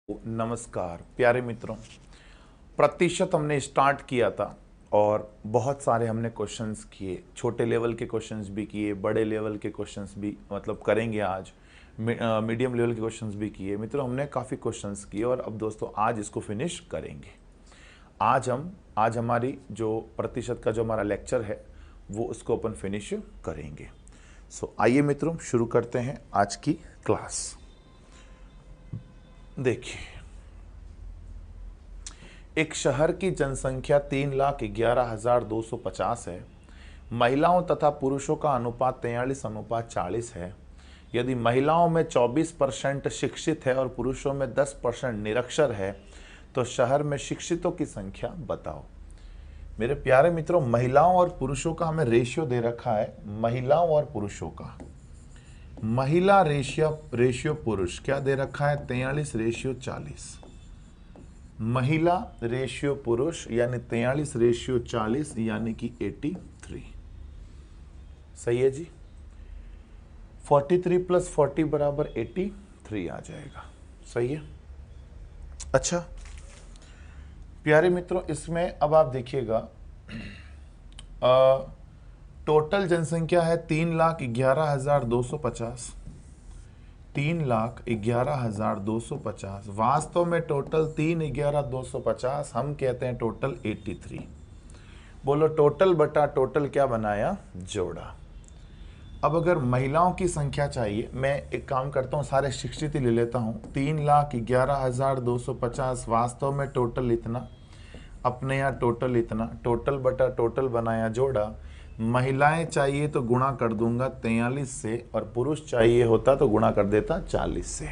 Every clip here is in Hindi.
नमस्कार प्यारे मित्रों। प्रतिशत हमने स्टार्ट किया था और बहुत सारे हमने क्वेश्चंस किए, छोटे लेवल के क्वेश्चंस भी किए, बड़े लेवल के क्वेश्चंस भी करेंगे आज। मीडियम लेवल के क्वेश्चंस भी किए। मित्रों हमने काफ़ी क्वेश्चंस किए और अब दोस्तों आज इसको फिनिश करेंगे। आज हमारी जो प्रतिशत का जो हमारा लेक्चर है वो उसको अपन फिनिश करेंगे। आइए मित्रों शुरू करते हैं आज की क्लास। देखिए, एक शहर की जनसंख्या 3,11,250 है। महिलाओं तथा पुरुषों का अनुपात 43:40 है। यदि महिलाओं में 24% शिक्षित है और पुरुषों में 10% निरक्षर है तो शहर में शिक्षितों की संख्या बताओ। मेरे प्यारे मित्रों, महिलाओं और पुरुषों का हमें रेशियो दे रखा है। महिलाओं और पुरुषों का, महिला रेशियो पुरुष क्या दे रखा है? 43:40। महिला रेशियो पुरुष यानी 43:40 यानी कि 83। सही है जी। 43 + 40 = 83 आ जाएगा। सही है। अच्छा प्यारे मित्रों, इसमें अब आप देखिएगा टोटल जनसंख्या है 3,11,250। 3,11,250 वास्तव में टोटल 3,11,250, हम कहते हैं टोटल 83। बोलो टोटल बटा टोटल क्या बनाया? जोड़ा। अब अगर महिलाओं की संख्या चाहिए, मैं एक काम करता हूँ, सारे शिक्षित ही ले लेता हूँ। 3,11,250 वास्तव में टोटल इतना, अपने यहाँ टोटल इतना, टोटल बटा टोटल बनाया जोड़ा। महिलाएं चाहिए तो गुणा कर दूंगा 43 से और पुरुष चाहिए होता तो गुणा कर देता 40 से।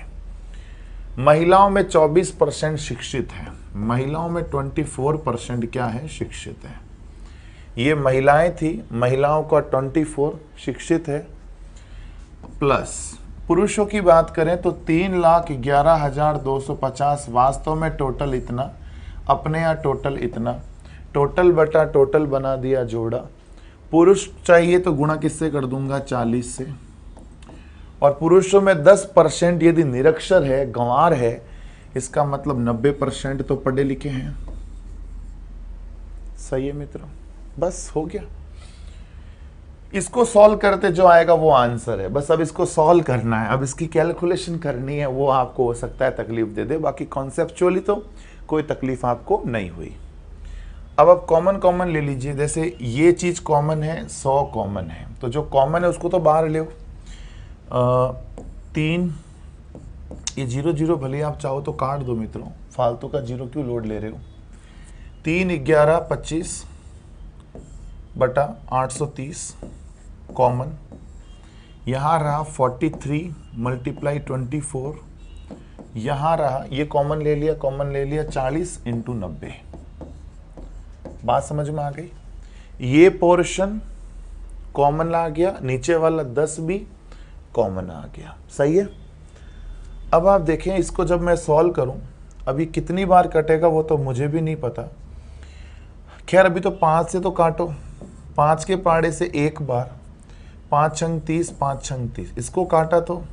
महिलाओं में 24% शिक्षित है, महिलाओं में 24% क्या है? शिक्षित है। ये महिलाएं थी, महिलाओं का 24 शिक्षित है। प्लस पुरुषों की बात करें तो 3,11,250 वास्तव में टोटल इतना, अपने यहाँ टोटल इतना, टोटल बटा टोटल बना दिया जोड़ा। पुरुष चाहिए तो गुणा किससे कर दूंगा? 40 से। और पुरुषों में 10% यदि निरक्षर है, गंवार है, इसका मतलब 90% तो पढ़े लिखे हैं। सही है मित्रों, बस हो गया। इसको सॉल्व करते जो आएगा वो आंसर है। बस अब इसको सॉल्व करना है, अब इसकी कैलकुलेशन करनी है। वो आपको हो सकता है तकलीफ दे दे, बाकी कॉन्सेप्चुअली तो कोई तकलीफ आपको नहीं हुई। अब आप कॉमन ले लीजिए। जैसे ये चीज कॉमन है, 100 कॉमन है, तो जो कॉमन है उसको तो बाहर ले। 3, ये 0 0 भले आप चाहो तो काट दो मित्रों, फालतू का 0 क्यों लोड ले रहे हो। 3,11,25 बटा 830 कॉमन। यहाँ रहा 43 × 24। यहाँ रहा, ये कॉमन ले लिया, 40 × 90। बात समझ में आ गई। ये पोर्शन कॉमन आ गया, नीचे वाला 10 भी कॉमन आ गया। सही है। अब आप देखें, इसको जब मैं सॉल्व करूं, अभी कितनी बार कटेगा वो तो मुझे भी नहीं पता। खैर अभी तो 5 से तो काटो, 5 के पाड़े से एक बार, 5 × 30, 5 × 30, इसको काटा तो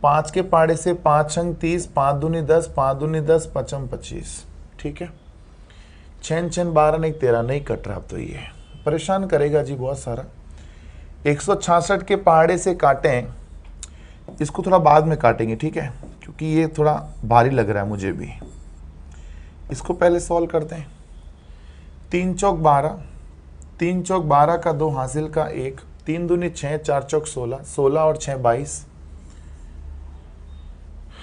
5 के पाड़े से 5 × 30, 5 दूनी 10, 5 दूनी 10, 5 × 25। ठीक है। 6 × 12 नहीं 13 नहीं कट रहा। तो ये परेशान करेगा जी बहुत सारा। 166 के पहाड़े से काटें, इसको थोड़ा बाद में काटेंगे, ठीक है, क्योंकि ये थोड़ा भारी लग रहा है मुझे भी। इसको पहले सॉल्व करते हैं। 3 चौक 12, 3 चौक 12 का 2 हासिल का 1, 3 दूनी 6, 4 चौक 16, 16 और 6 22,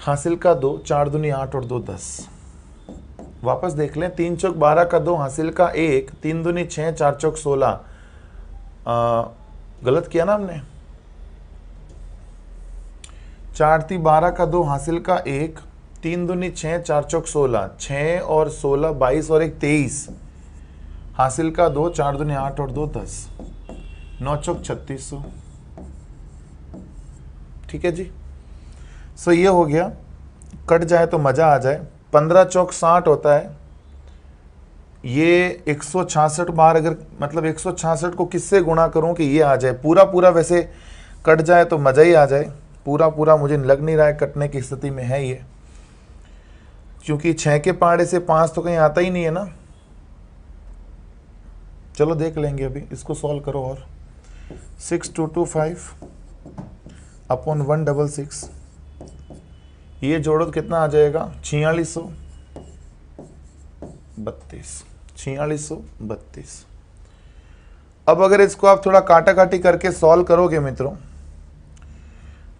हासिल का 2, 4 दूनी 8 और 2 10। वापस देख लें, 3 चौक 12 का 2 हासिल का 1, 3 दूनी 6, 4 चौक 16, गलत किया ना हमने। 4 × 12 का 2 हासिल का 1, 3 दूनी 6, 4 चौक 16, 6 और 16 22 और 1 23, हासिल का 2, 4 दूनी 8 और 2 10, 9 चौक 3600। ठीक है जी। सो ये हो गया। कट जाए तो मजा आ जाए। 15 चौक 60 होता है। ये 166 बार, अगर मतलब 166 को किससे गुणा करूं कि ये आ जाए पूरा। वैसे कट जाए तो मजा ही आ जाए। पूरा मुझे लग नहीं रहा है कटने की स्थिति में है ये। क्योंकि 6 के पहाड़े से 5 तो कहीं आता ही नहीं है ना। चलो देख लेंगे अभी, इसको सॉल्व करो। और 6225 अपॉन 166, ये जोड़ो तो कितना आ जाएगा 4632। 4632। अब अगर इसको आप थोड़ा काटा काटी करके सॉल्व करोगे मित्रों,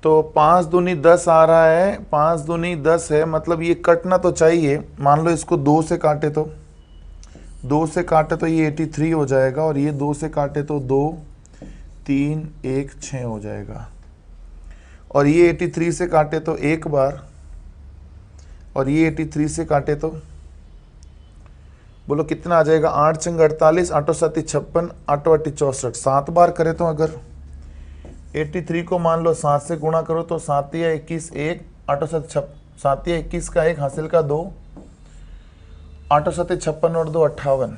तो 5 दूनी 10 आ रहा है, 5 दूनी 10 है, मतलब ये कटना तो चाहिए। मान लो इसको 2 से काटे तो 2 से काटे तो ये 83 हो जाएगा, और ये 2 से काटे तो 2 3 1 6 हो जाएगा, और ये 83 से काटे तो एक बार, और ये 83 से काटे तो बोलो कितना आ जाएगा। 8 चंग 48, 8 7 56, 8 8 64, 7 बार करे तो अगर 83 को मान लो 7 से गुणा करो तो 7 या 21 1, 8 7 7 या 21 का 1 हासिल का 2, 8 7 56 और 2 58,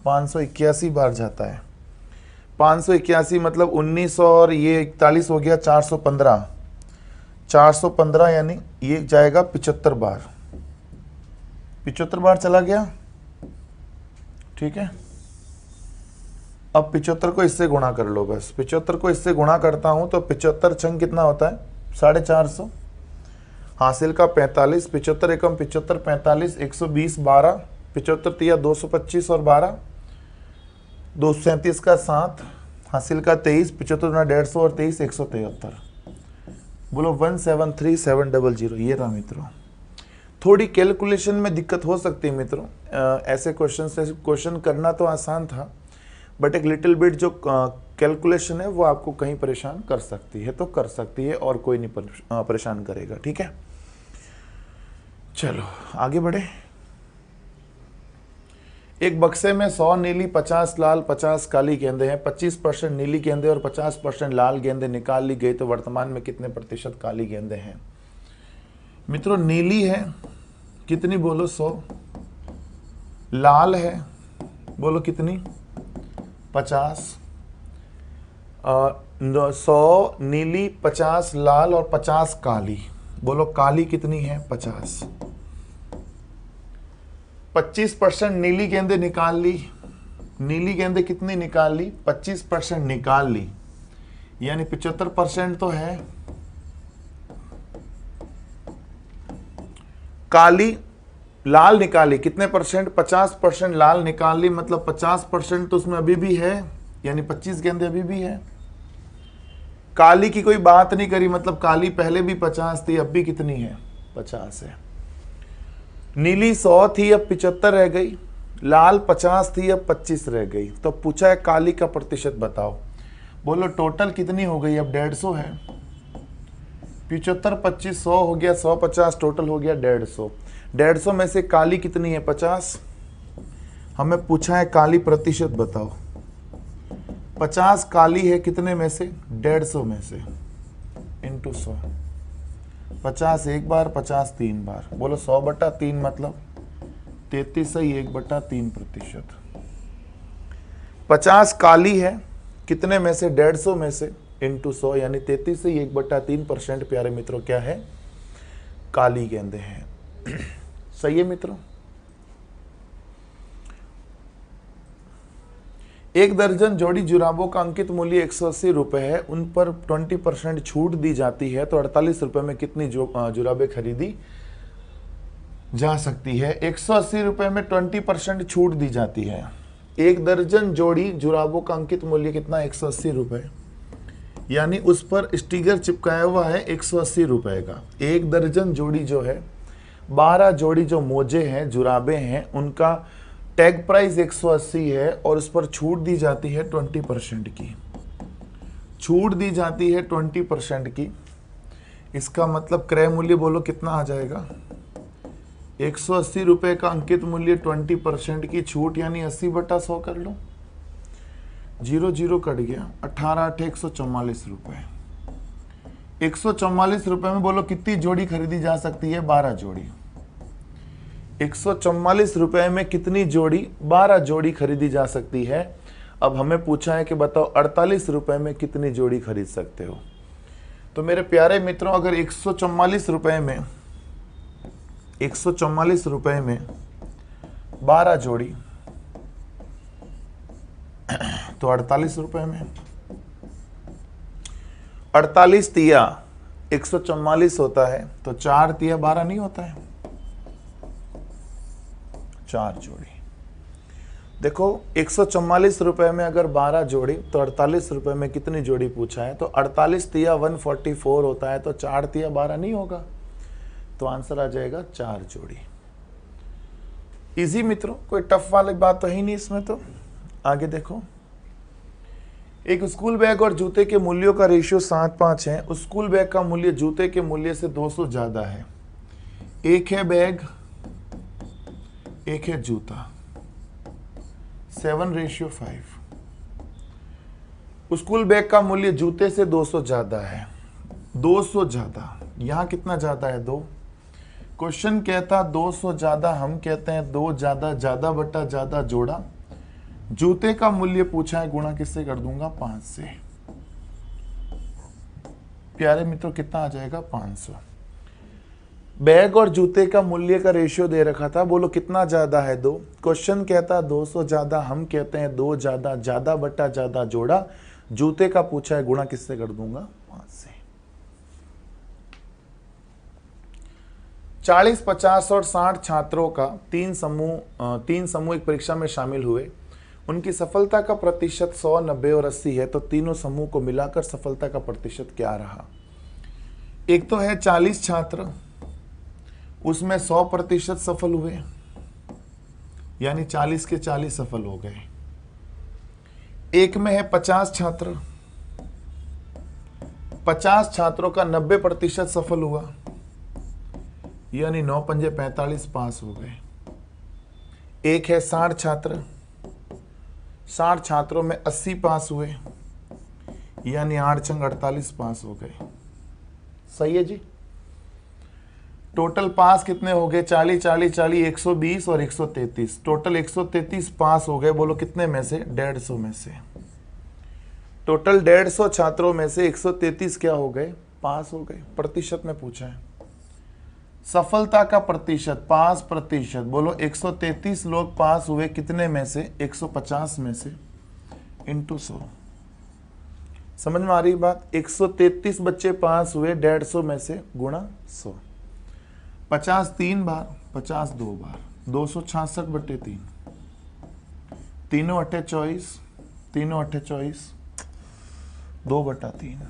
581 बार जाता है। 581 मतलब 1900 और ये 41 हो गया 415, 415 यानी ये जाएगा 75 बार। 75 बार चला गया, ठीक है। अब 75 को इससे गुणा कर लो, बस 75 को इससे गुणा करता हूं तो 75 छंग कितना होता है 450, हासिल का 45, 75 एकम 75 45, 120 12, 75 तिया 225 और 12, 237 का 7, हासिल का 23, 75 गुना 150 और 23 173। बोलो 173700। ये रहा मित्रों। थोड़ी कैलकुलेशन में दिक्कत हो सकती है मित्रों, ऐसे क्वेश्चन करना तो आसान था, बट एक लिटिल बिट जो कैलकुलेशन है वो आपको कहीं परेशान कर सकती है, तो कर सकती है, और कोई नहीं परेशान करेगा, ठीक है। चलो आगे बढ़े। एक बक्से में 100 नीली 50 लाल 50 काली गेंदे हैं, 25% नीली गेंदे और 50% लाल गेंदे निकाल ली गई, तो वर्तमान में कितने प्रतिशत काली गेंदे हैं। मित्रों नीली है कितनी, बोलो 100, लाल है बोलो कितनी 50, 100 नीली 50 लाल और 50 काली, बोलो काली कितनी है 50। 25% नीली गेंदे निकाल ली, नीली गेंदे कितनी निकाल ली 25% निकाल ली, यानी 75% तो है। काली लाल निकाली कितने परसेंट 50% लाल निकाल ली, मतलब 50% तो उसमें अभी भी है, यानी 25 गेंदे अभी भी है। काली की कोई बात नहीं करी, मतलब काली पहले भी 50 थी, अब भी कितनी है 50 है। नीली 100 थी अब 75 रह गई, लाल 50 थी अब 25 रह गई, तो पूछा है काली का प्रतिशत बताओ। बोलो टोटल कितनी हो गई, अब 150 है, 75 25 100 हो गया, 100 50 टोटल हो गया 150। 150 में से काली कितनी है 50, हमें पूछा है काली प्रतिशत बताओ। 50 काली है कितने में से 150 में से, इंटू 100, 50 एक बार 50 3 बार, बोलो 100/3 मतलब 33 सही 1/3%। 50 काली है कितने में से 150 में से, इंटू 100 यानी 33 से 1/3% प्यारे मित्रों क्या है काली गेंदे हैं। सही है मित्रों। एक दर्जन जोड़ी जुराबों का अंकित मूल्य 180 रुपए है, उन पर 20% छूट दी जाती है, तो 48 रुपए में कितनी जुराबें खरीदी जा सकती है। 180 रुपए में 20% छूट दी जाती है। एक दर्जन जोड़ी जुराबों का अंकित मूल्य कितना 180 रुपए, यानी उस पर स्टिकर चिपकाया हुआ है 180 रुपए का। एक दर्जन जोड़ी जो है 12 जोड़ी जो मोजे हैं जुराबे हैं, उनका टैग प्राइस 180 है, और उस पर छूट दी जाती है 20% की, छूट दी जाती है 20% की। इसका मतलब क्रय मूल्य बोलो कितना आ जाएगा 180 रुपए का अंकित मूल्य, 20% की छूट यानी 80/100 कर लो, 0 0 कट गया, 18 8 144 रुपए। 144 रुपए में बोलो कितनी जोड़ी खरीदी जा सकती है 12 जोड़ी। 144 रुपए में कितनी जोड़ी 12 जोड़ी खरीदी जा सकती है। अब हमें पूछा है कि बताओ 48 रुपए में कितनी जोड़ी खरीद सकते हो। तो मेरे प्यारे मित्रों अगर 144 रुपए में 144 रुपए में 12 जोड़ी तो 48 रुपए में 48 तिया 144 होता है तो 4 तिया 12 नहीं होता है, 4 जोड़ी। देखो 144 रुपए में अगर 12 जोड़ी तो 48 रुपए में कितनी जोड़ी पूछा है, तो 48 तिया 144 होता है तो 4 तिया 12 नहीं होगा, तो आंसर आ जाएगा 4 जोड़ी। इजी मित्रों, कोई टफ वाली बात तो ही नहीं इसमें। तो आगे देखो, एक स्कूल बैग और जूते के मूल्यों का रेशियो 7:5 है। उस स्कूल बैग का मूल्य जूते के मूल्य से 200 ज्यादा है। एक है बैग, एक है जूता, 7:5। स्कूल बैग का मूल्य जूते से 200 ज्यादा है, 200 ज्यादा, यहां कितना ज्यादा है 2। क्वेश्चन कहता 200 ज्यादा, हम कहते हैं 2 ज्यादा, ज्यादा बटा ज्यादा जोड़ा। जूते का मूल्य पूछा है, गुणा किससे कर दूंगा 5 से। प्यारे मित्रों कितना आ जाएगा 500। बैग और जूते का मूल्य का रेशियो दे रखा था, बोलो कितना ज्यादा है 2। क्वेश्चन कहता 200 ज्यादा, हम कहते हैं 2 ज्यादा, ज्यादा बटा ज्यादा जोड़ा। जूते का पूछा है, गुणा किससे कर दूंगा 5 से। 40, 50 और 60 छात्रों का तीन समूह एक परीक्षा में शामिल हुए। उनकी सफलता का प्रतिशत 100, 90 और 80 है, तो तीनों समूह को मिलाकर सफलता का प्रतिशत क्या रहा। एक तो है 40 छात्र, उसमें 100% सफल हुए, यानी 40 के 40 सफल हो गए। एक में है 50 छात्र, 50 छात्रों का 90% सफल हुआ, यानी 9 पंजे 45 पास हो गए। एक है 60 छात्र, 60 छात्रों में 80 पास हुए, यानी 8 छंग 48 पास हो गए। सही है जी। टोटल पास कितने हो गए 40 40 40, 120 और 133, टोटल 133 पास हो गए। बोलो कितने में से 150 में से। टोटल 150 छात्रों में से 133 क्या हो गए पास हो गए। प्रतिशत में पूछा है, सफलता का प्रतिशत 5%। बोलो 133 लोग पास हुए कितने में से 150 में से, इंटू 100। समझ में आ रही बात। 133 बच्चे पास हुए 150 में से, गुणा 100। 50 3 बार, 50 2 बार, 266/3, तीनों 24, तीनों 24, 2/3।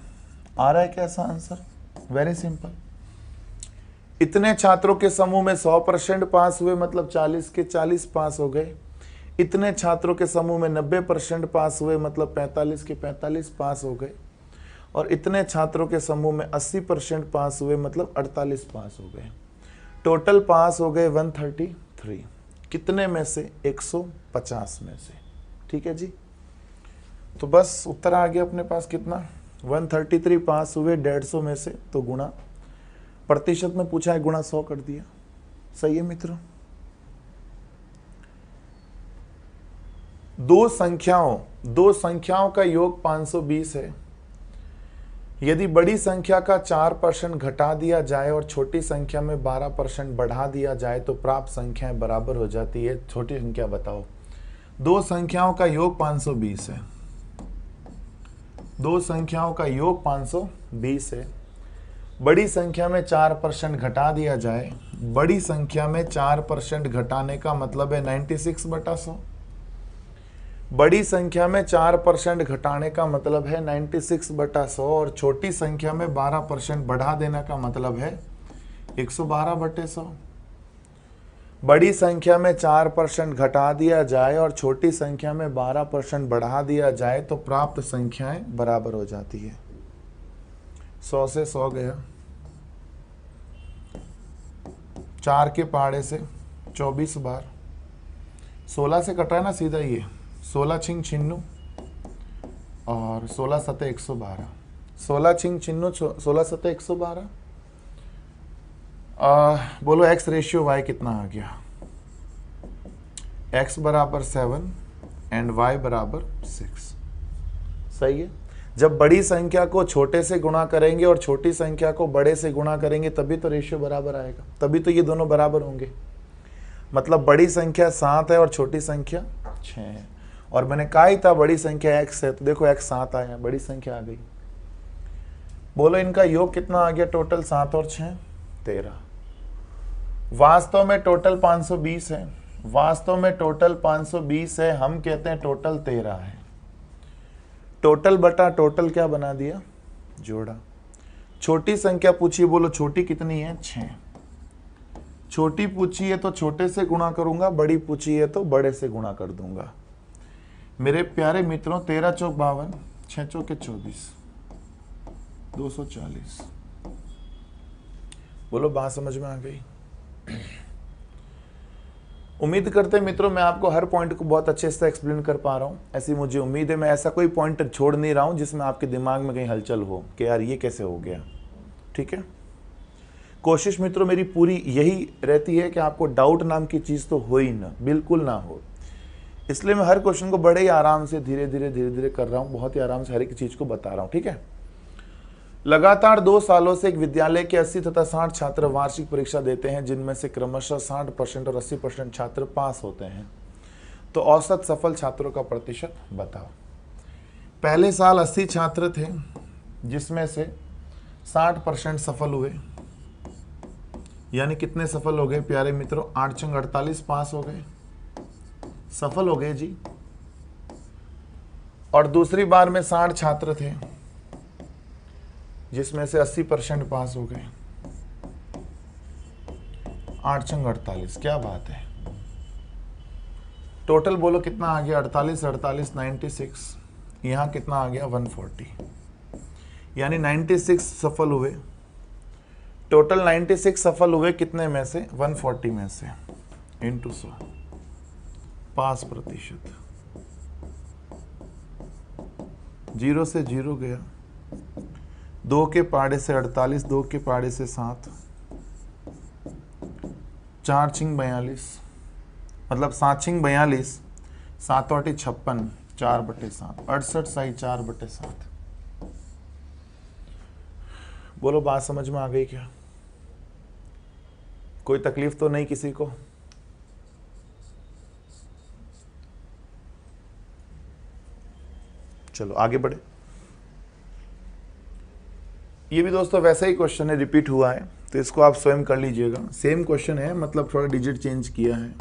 आ रहा है कैसा आंसर। Very simple. इतने छात्रों के समूह में 100% पास हुए, मतलब 40 के 40 पास हो गए। इतने छात्रों के समूह में 90% पास हुए, मतलब 45 के 45 पास हो गए। और इतने छात्रों के समूह में 80% पास हुए, मतलब 48 पास हो गए। टोटल पास हो गए 133। कितने में से 150 में से। ठीक है जी। तो बस उत्तर आ गया अपने पास कितना, 133 पास हुए 150 में से, तो गुणा, प्रतिशत में पूछा है गुणा 100 कर दिया। सही है मित्रों। दो संख्याओं का योग 520 है। यदि बड़ी संख्या का 4% घटा दिया जाए और छोटी संख्या में 12% बढ़ा दिया जाए तो प्राप्त संख्याएं बराबर हो जाती है। छोटी संख्या बताओ। दो संख्याओं का योग 520 है। दो संख्याओं का योग 520 है। बड़ी संख्या में 4% घटा दिया जाए। बड़ी संख्या में 4% घटाने का मतलब है 96/100। बड़ी संख्या में 4% घटाने का मतलब है 96/100 और छोटी संख्या में 12% बढ़ा देने का मतलब है 112/100। बड़ी संख्या में 4% घटा दिया जाए और छोटी संख्या में 12% बढ़ा दिया जाए तो प्राप्त संख्याएं बराबर हो जाती है। 100 से 100 गया, 4 के पहाड़े से 24 बार, 16 से कटा है ना सीधा, ये 16 छिंग छिन्नू और 16 सते 112। 16 छिंग छिन्नू 16 सते 112। बोलो x रेशियो y कितना आ गया। x बराबर 7 एंड y बराबर 6। सही है। जब बड़ी संख्या को छोटे से गुणा करेंगे और छोटी संख्या को बड़े से गुणा करेंगे तभी तो रेशियो बराबर आएगा, तभी तो ये दोनों बराबर होंगे। मतलब बड़ी संख्या 7 है और छोटी संख्या 6 है, और मैंने कहा ही था बड़ी संख्या x है, तो देखो x 7 आया, बड़ी संख्या आ गई। बोलो इनका योग कितना आ गया टोटल, 7 और 6 13। वास्तव में टोटल 520 है, वास्तव में टोटल 520 है, हम कहते हैं टोटल 13 है। टोटल बटा टोटल क्या बना दिया, जोड़ा। छोटी संख्या पूछी, बोलो छोटी कितनी है, 6। छोटी पूछी है तो छोटे से गुणा करूंगा, बड़ी पूछी है तो बड़े से गुणा कर दूंगा। मेरे प्यारे मित्रों 13 चौक 52, 6 चौके 24, 240। बोलो बात समझ में आ गई। उम्मीद करते हैं मित्रों मैं आपको हर पॉइंट को बहुत अच्छे से एक्सप्लेन कर पा रहा हूं, ऐसी मुझे उम्मीद है। मैं ऐसा कोई पॉइंट छोड़ नहीं रहा हूं जिसमें आपके दिमाग में कहीं हलचल हो कि यार ये कैसे हो गया। ठीक है, कोशिश मित्रों मेरी पूरी यही रहती है कि आपको डाउट नाम की चीज़ तो हो ही ना, बिल्कुल ना हो। इसलिए मैं हर क्वेश्चन को बड़े ही आराम से धीरे धीरे कर रहा हूँ, बहुत ही आराम से हर एक चीज़ को बता रहा हूँ। ठीक है, लगातार 2 सालों से एक विद्यालय के 80 तथा 60 छात्र वार्षिक परीक्षा देते हैं, जिनमें से क्रमशः 60% और 80% छात्र पास होते हैं। तो औसत सफल छात्रों का प्रतिशत बताओ। पहले साल 80 छात्र थे, जिसमें से 60% सफल हुए, यानी कितने सफल हो गए प्यारे मित्रों, 8 चंग 48 पास हो गए, सफल हो गए जी। और दूसरी बार में 60 छात्र थे, जिसमें से 80% पास हो गए, 8 चंग 48, क्या बात है। टोटल बोलो कितना आ गया, 48 48 96, यहां कितना आ गया 140, यानी 96 सफल हुए। टोटल 96 सफल हुए कितने में से, 140 में से, इंटू 100, पास प्रतिशत। 0 से 0 गया, 2 के पाड़े से 48, 2 के पाड़े से 7, 4 छिंग 42, मतलब 7 छिंग 42, 7 8 56, 4/7, 68 साई 4/7। बोलो बात समझ में आ गई क्या, कोई तकलीफ तो नहीं किसी को। चलो आगे बढ़े। ये भी दोस्तों वैसा ही क्वेश्चन है, रिपीट हुआ है, तो इसको आप स्वयं कर लीजिएगा। सेम क्वेश्चन है, मतलब थोड़ा डिजिट चेंज किया है।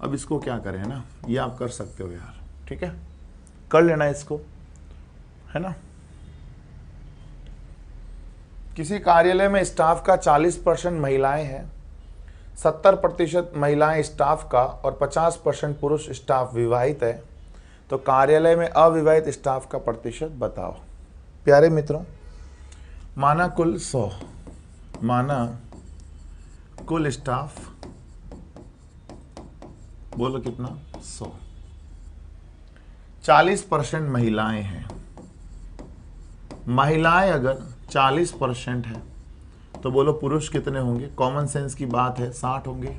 अब इसको क्या करें, है ना, ये आप कर सकते हो यार, ठीक है, कर लेना इसको, है ना। किसी कार्यालय में स्टाफ का 40% महिलाएं हैं, 70% महिलाएं स्टाफ का और 50% पुरुष स्टाफ विवाहित है, तो कार्यालय में अविवाहित स्टाफ का प्रतिशत बताओ। प्यारे मित्रों, माना कुल 100, माना कुल स्टाफ, बोलो कितना 100, 40% महिलाएं हैं। महिलाएं अगर 40% है तो बोलो पुरुष कितने होंगे, कॉमन सेंस की बात है 60 होंगे।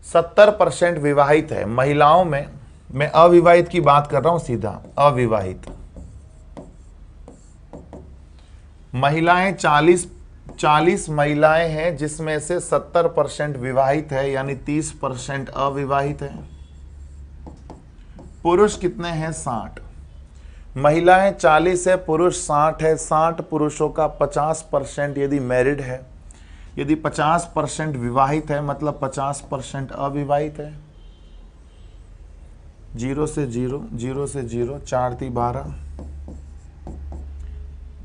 70% विवाहित है, महिलाओं में मैं अविवाहित की बात कर रहा हूं, सीधा अविवाहित। महिलाएं 40 महिलाएं हैं, जिसमें से 70% विवाहित है, यानी 30% अविवाहित है। पुरुष कितने हैं, 60। महिलाएं 40 है, पुरुष 60 है। 60 पुरुषों का 50% यदि मैरिड है, यदि 50% विवाहित है, मतलब 50% अविवाहित है। 0 से 0, 0 से 0, 4 × 12,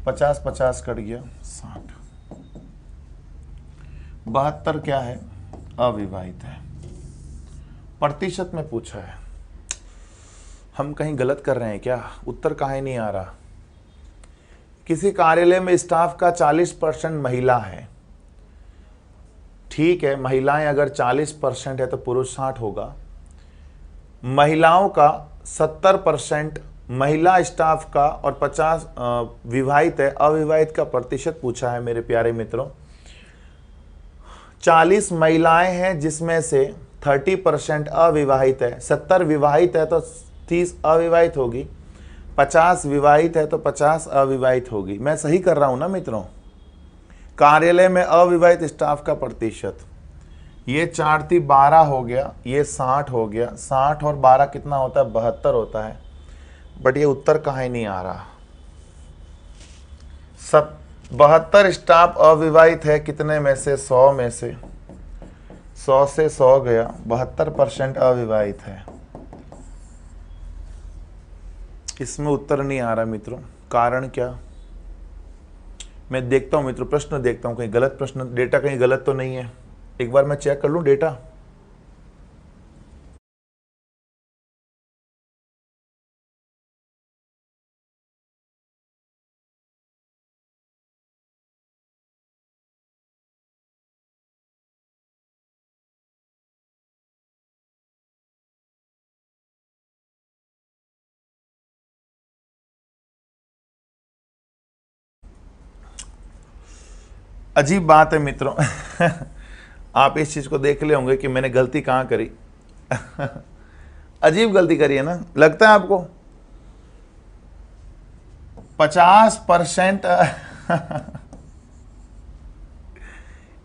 50 50 कट गया 60। 72 क्या है, अविवाहित है। प्रतिशत में पूछा है, हम कहीं गलत कर रहे हैं क्या, उत्तर काहे नहीं आ रहा। किसी कार्यालय में स्टाफ का 40% महिला है, ठीक है, महिलाएं अगर 40% है तो पुरुष 60 होगा। महिलाओं का 70% महिला स्टाफ का और 50 विवाहित है, अविवाहित का प्रतिशत पूछा है मेरे प्यारे मित्रों। 40 महिलाएं हैं, जिसमें से 30% अविवाहित है, 70 विवाहित है तो 30 अविवाहित होगी। 50 विवाहित है तो 50 अविवाहित होगी। मैं सही कर रहा हूं ना मित्रों? कार्यालय में अविवाहित स्टाफ का प्रतिशत, ये 4 थी 12 हो गया, ये 60 हो गया। 60 और 12 कितना होता है? 72 होता है। बट ये उत्तर कहाँ ही नहीं आ रहा। 72 स्टाफ अविवाहित है, कितने में से? 100 में से। 100 से 100 गया, 72% अविवाहित है। इसमें उत्तर नहीं आ रहा मित्रों। कारण क्या? मैं देखता हूं मित्रों, प्रश्न देखता हूं, कहीं गलत प्रश्न, डेटा कहीं गलत तो नहीं है। एक बार मैं चेक कर लूं डेटा। अजीब बात है मित्रों आप इस चीज को देख ले होंगे कि मैंने गलती कहां करी अजीब गलती करी है ना, लगता है आपको? 50%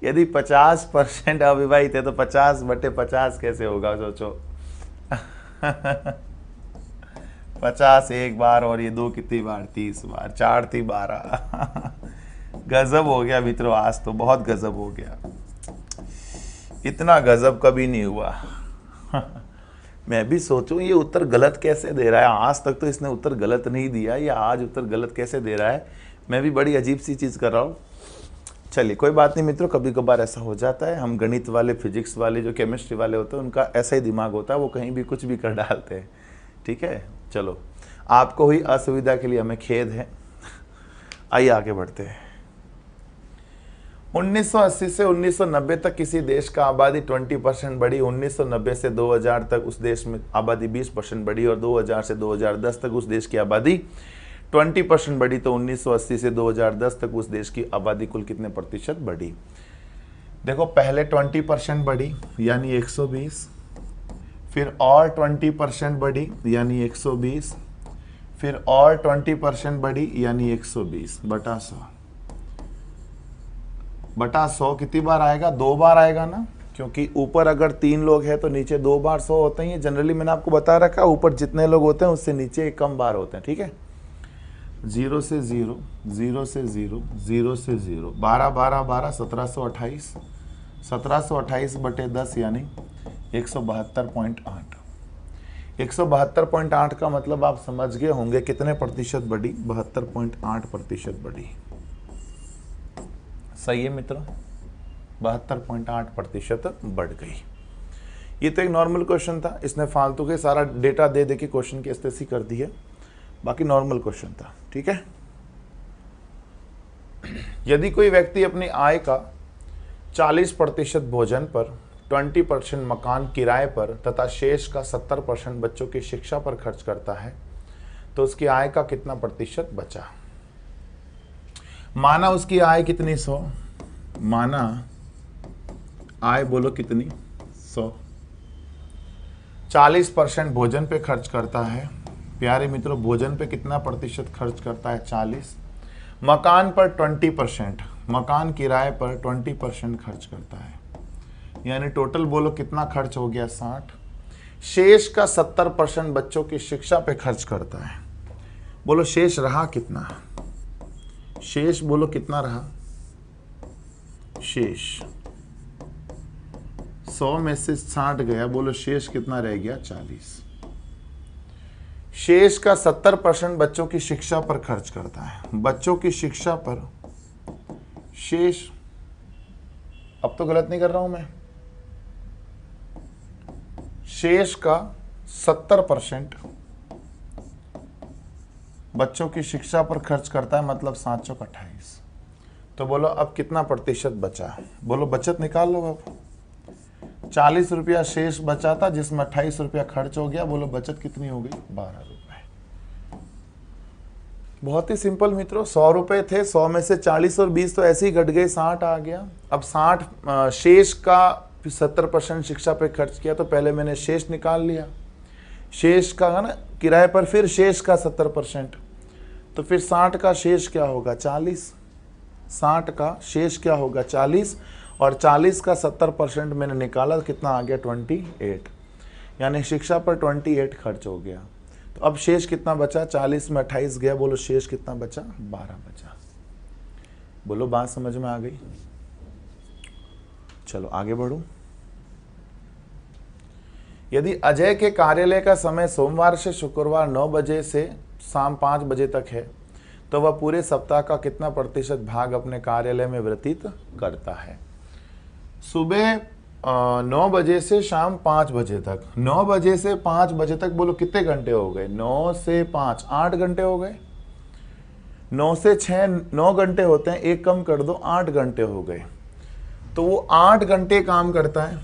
यदि 50% अविवाहित है तो 50/50 कैसे होगा? सोचो 50 एक बार, और ये 2 कितनी बार? 30 बार। 4 थी 12 गजब हो गया मित्रों, आज तो बहुत गजब हो गया। इतना गजब कभी नहीं हुआ मैं भी सोचूं ये उत्तर गलत कैसे दे रहा है। आज तक तो इसने उत्तर गलत नहीं दिया, ये आज उत्तर गलत कैसे दे रहा है? मैं भी बड़ी अजीब सी चीज़ कर रहा हूँ। चलिए कोई बात नहीं मित्रों, कभी कभार ऐसा हो जाता है। हम गणित वाले, फिजिक्स वाले, जो केमिस्ट्री वाले होते हैं, उनका ऐसा ही दिमाग होता है, वो कहीं भी कुछ भी कर डालते हैं। ठीक है, चलो आपको हुई असुविधा के लिए हमें खेद है। आइए आगे बढ़ते हैं। 1980 से 1990 तक किसी देश का आबादी 20% बढ़ी। 1990 से 2000 तक उस देश में आबादी 20% बढ़ी, और 2000 से 2010 तक उस देश की आबादी 20% बढ़ी। तो 1980 से 2010 तक उस देश की आबादी कुल कितने प्रतिशत बढ़ी? देखो, पहले 20% बढ़ी यानी 120, फिर और 20% बढ़ी यानी 120, फिर और 20% बढ़ी यानी 120 बटा 100। बटा 100 कितनी बार आएगा? 2 बार आएगा ना, क्योंकि ऊपर अगर 3 लोग हैं तो नीचे 2 बार 100 होते हैं। ये जनरली मैंने आपको बता रखा, ऊपर जितने लोग होते हैं उससे नीचे कम बार होते हैं। ठीक है, 0 से 0, 0 से 0, 0 से 0, 12 12 12, 1728, 1728 बटे 10 यानी 172.8। 172.8 का मतलब आप समझ गए होंगे कितने प्रतिशत बढ़ी? 72.8% बढ़ी। सही है मित्रों, 72.8% बढ़ गई। ये तो एक नॉर्मल क्वेश्चन था, इसने फालतू के सारा डेटा दे दे के क्वेश्चन की स्थिति कर दी है, बाकी नॉर्मल क्वेश्चन था। ठीक है, यदि कोई व्यक्ति अपनी आय का 40% भोजन पर, 20% मकान किराए पर तथा शेष का 70% बच्चों की शिक्षा पर खर्च करता है, तो उसकी आय का कितना प्रतिशत बचा? माना उसकी आय कितनी? 100। माना आय बोलो कितनी? 100। 40% भोजन पे खर्च करता है। प्यारे मित्रों, भोजन पे कितना प्रतिशत खर्च करता है? 40। मकान पर 20%, मकान किराए पर 20% खर्च करता है, यानी टोटल बोलो कितना खर्च हो गया? 60। शेष का 70% बच्चों की शिक्षा पे खर्च करता है। बोलो शेष रहा कितना? शेष बोलो कितना रहा? शेष 100 में से 60 गया, बोलो शेष कितना रह गया? 40। शेष का 70% बच्चों की शिक्षा पर खर्च करता है। बच्चों की शिक्षा पर शेष, अब तो गलत नहीं कर रहा हूं मैं, शेष का 70% बच्चों की शिक्षा पर खर्च करता है, मतलब 7 चौक 28। तो बोलो अब कितना प्रतिशत बचा? बोलो बचत निकाल लो। अब 40 रुपया शेष बचा था, जिसमें 28 रुपया खर्च हो गया। बोलो बचत कितनी हो गई? 12 रुपए। बहुत ही सिंपल मित्रों, 100 रुपए थे, 100 में से 40 और 20 तो ऐसे ही घट गए, 60 आ गया। अब 60 शेष का 70% शिक्षा पे खर्च किया, तो पहले मैंने शेष निकाल लिया। शेष का ना किराए पर, फिर शेष का 70%, तो फिर 60 का शेष क्या होगा 40, 60 का शेष क्या होगा 40, और 40 का 70% मैंने निकाला, कितना आ गया 28, यानी शिक्षा पर 28 खर्च हो गया। तो अब शेष कितना बचा, 40 में 28 गया, बोलो शेष कितना बचा, 12 बचा। बोलो बात समझ में आ गई। चलो आगे बढ़ो। यदि अजय के कार्यालय का समय सोमवार से शुक्रवार 9 बजे से शाम 5 बजे तक है, तो वह पूरे सप्ताह का कितना प्रतिशत भाग अपने कार्यालय में व्यतीत करता है। सुबह 9 बजे से शाम 5 बजे तक, 9 बजे से 5 बजे तक, बोलो कितने घंटे हो गए, 9 से 5 8 घंटे हो गए। 9 से 6 9 घंटे होते हैं, एक कम कर दो, 8 घंटे हो गए। तो वो 8 घंटे काम करता है,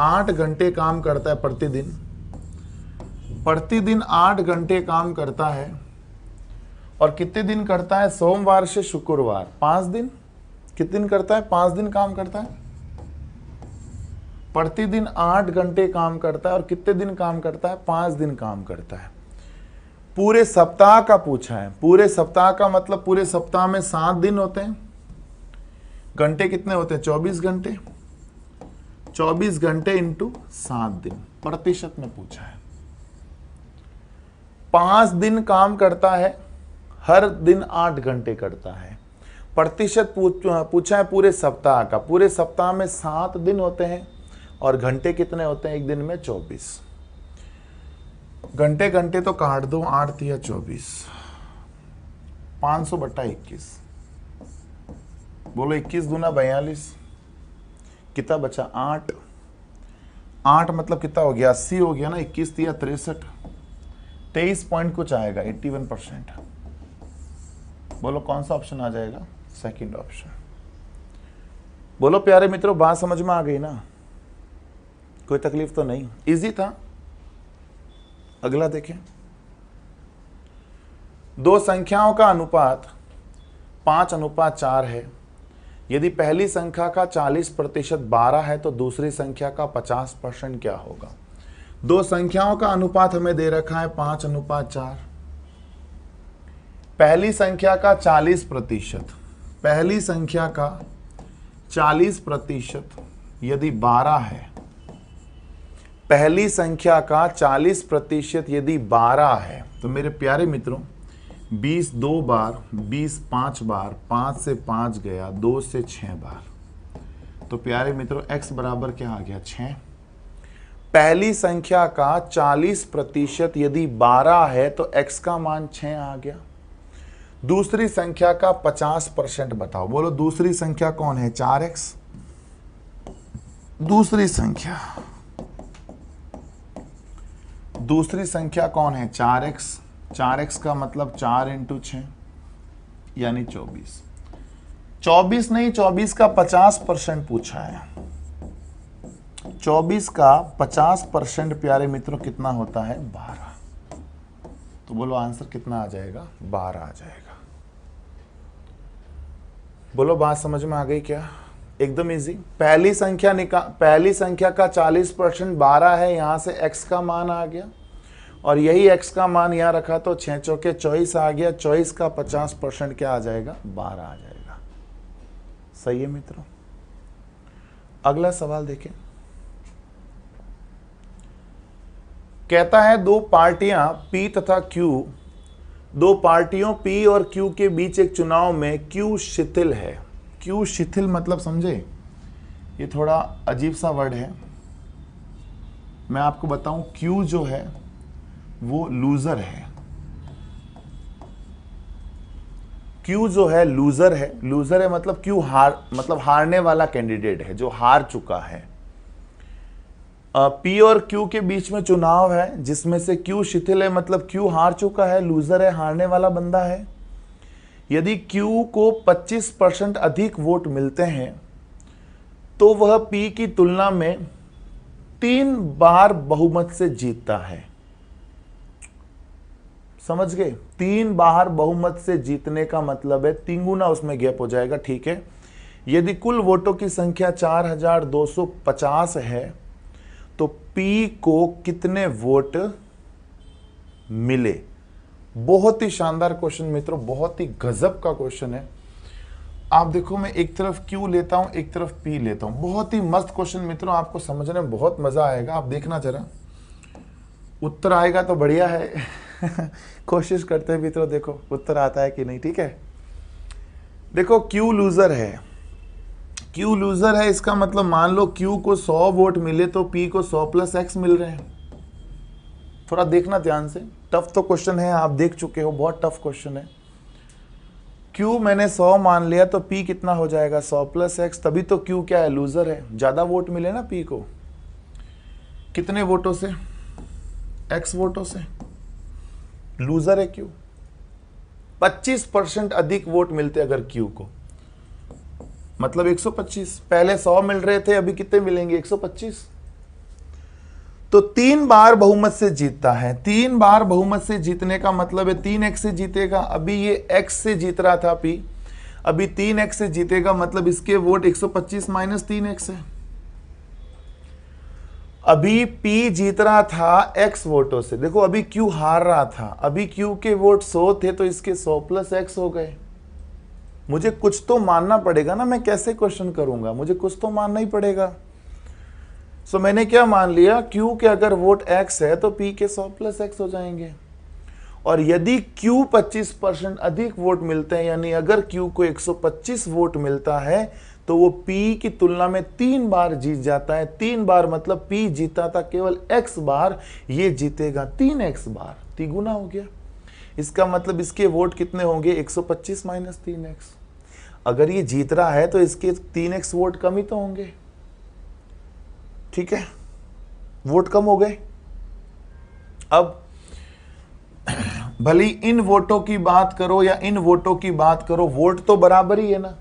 8 घंटे काम करता है प्रतिदिन, प्रतिदिन 8 घंटे काम करता है। और कितने दिन करता है, सोमवार से शुक्रवार 5 दिन। कितने दिन करता है, 5 दिन काम करता है। प्रतिदिन 8 घंटे काम करता है, और कितने दिन काम करता है, 5 दिन काम करता है। पूरे सप्ताह का पूछा है, पूरे सप्ताह का मतलब पूरे सप्ताह में 7 दिन होते हैं, घंटे कितने होते हैं, 24 घंटे, 24 घंटे इंटू 7 दिन, प्रतिशत में पूछा है। 5 दिन काम करता है, हर दिन 8 घंटे करता है। प्रतिशत पूछा है पूरे सप्ताह का, पूरे सप्ताह में 7 दिन होते हैं, और घंटे कितने होते हैं एक दिन में, 24 घंटे। घंटे तो काट दो, 8 तिया 24, 500/21, बोलो 21 दूना 42, कितना बचा 8, 8 मतलब कितना हो गया, 80 हो गया ना, 21 तिया 63, 23 पॉइंट कुछ आएगा, 81%। बोलो कौन सा ऑप्शन आ जाएगा, सेकंड ऑप्शन। बोलो प्यारे मित्रों, बात समझ में आ गई ना, कोई तकलीफ तो नहीं, इजी था। अगला देखें, दो संख्याओं का अनुपात 5:4 है। यदि पहली संख्या का 40% 12 है, तो दूसरी संख्या का 50% क्या होगा। दो संख्याओं का अनुपात हमें दे रखा है 5:4। पहली संख्या का 40%, पहली संख्या का 40% यदि 12 है, पहली संख्या का 40% यदि 12 है, तो मेरे प्यारे मित्रों 20 2 बार, 20 5 बार, 5 से 5 गया, 2 से 6 बार, तो प्यारे मित्रों x बराबर क्या आ गया, 6। पहली संख्या का 40% यदि 12 है, तो x का मान 6 आ गया। दूसरी संख्या का 50% बताओ, बोलो दूसरी संख्या कौन है, 4x। दूसरी संख्या कौन है, 4x। 4x का मतलब 4 × 6 यानी 24। 24 नहीं, 24 का 50% पूछा है। 24 का 50% प्यारे मित्रों कितना होता है, 12। तो बोलो आंसर कितना आ जाएगा, 12 आ जाएगा। बोलो बात समझ में आ गई क्या, एकदम इजी। पहली संख्या का 40% 12 है, यहां से x का मान आ गया, और यही x का मान यहां रखा तो 6 चौके 24 आ गया। 24 का 50% क्या आ जाएगा, 12 आ जाएगा। सही है मित्रों। अगला सवाल देखें, कहता है दो पार्टियां P तथा Q, दो पार्टियों P और Q के बीच एक चुनाव में Q शिथिल है। Q शिथिल मतलब समझे, ये थोड़ा अजीब सा वर्ड है, मैं आपको बताऊं। Q जो है वो लूजर है, Q जो है लूजर है। लूजर है मतलब Q मतलब हारने वाला कैंडिडेट है, जो हार चुका है। P और Q के बीच में चुनाव है, जिसमें से Q शिथिल है मतलब Q हार चुका है, लूजर है, हारने वाला बंदा है। यदि Q को 25% अधिक वोट मिलते हैं, तो वह P की तुलना में 3 बार बहुमत से जीतता है। समझ गए, 3 बार बहुमत से जीतने का मतलब है 3 गुना उसमें गैप हो जाएगा, ठीक है। यदि कुल वोटों की संख्या 4250 है, तो पी को कितने वोट मिले। बहुत ही शानदार क्वेश्चन मित्रों, बहुत ही गजब का क्वेश्चन है। आप देखो, मैं एक तरफ क्यू लेता हूं, एक तरफ पी लेता हूं। बहुत ही मस्त क्वेश्चन मित्रों, आपको समझने में बहुत मजा आएगा। आप देखना जरा, उत्तर आएगा तो बढ़िया है कोशिश करते हैं मित्रों, देखो उत्तर आता है कि नहीं। ठीक है, देखो क्यू लूजर है, क्यू लूजर है, इसका मतलब मान लो क्यू को 100 वोट मिले तो पी को 100 प्लस एक्स मिल रहे हैं। थोड़ा देखना ध्यान से, टफ तो क्वेश्चन है, आप देख चुके हो, बहुत टफ क्वेश्चन है। क्यू मैंने 100 मान लिया तो पी कितना हो जाएगा, 100 प्लस एक्स, तभी तो क्यू क्या है, लूजर है। ज्यादा वोट मिले ना पी को, कितने वोटों से, एक्स वोटों से, लूजर है क्यू। 25% अधिक वोट मिलते अगर क्यू को, मतलब 125। पहले 100 मिल रहे थे, अभी कितने मिलेंगे, 125। तो 3 बार बहुमत से जीतता है। 3 बार बहुमत से जीतने का मतलब है 3x से जीतेगा। अभी ये x से जीत रहा था पी, अभी 3x से जीतेगा, मतलब इसके वोट 125 माइनस 3x है। अभी पी जीत रहा था x वोटों से, देखो अभी क्यू हार रहा था, अभी क्यू के वोट 100 थे तो इसके 100 प्लस x हो गए। मुझे कुछ तो मानना पड़ेगा ना, मैं कैसे क्वेश्चन करूंगा, मुझे कुछ तो मानना ही पड़ेगा। सो मैंने क्या मान लिया, Q के अगर वोट X है तो P के 100 प्लस X हो जाएंगे। और यदि Q 25% अधिक वोट मिलते हैं, यानी अगर Q को 125 वोट मिलता है तो वो P की तुलना में 3 बार जीत जाता है। 3 बार मतलब P जीता था केवल X बार, ये जीतेगा 3x बार, तिगुना हो गया। इसका मतलब इसके वोट कितने होंगे, 125 माइनस 3x। अगर ये जीत रहा है तो इसके 3x वोट कम ही तो होंगे। ठीक है, वोट कम हो गए। अब भली इन वोटों की बात करो या इन वोटों की बात करो, वोट तो बराबर ही है ना।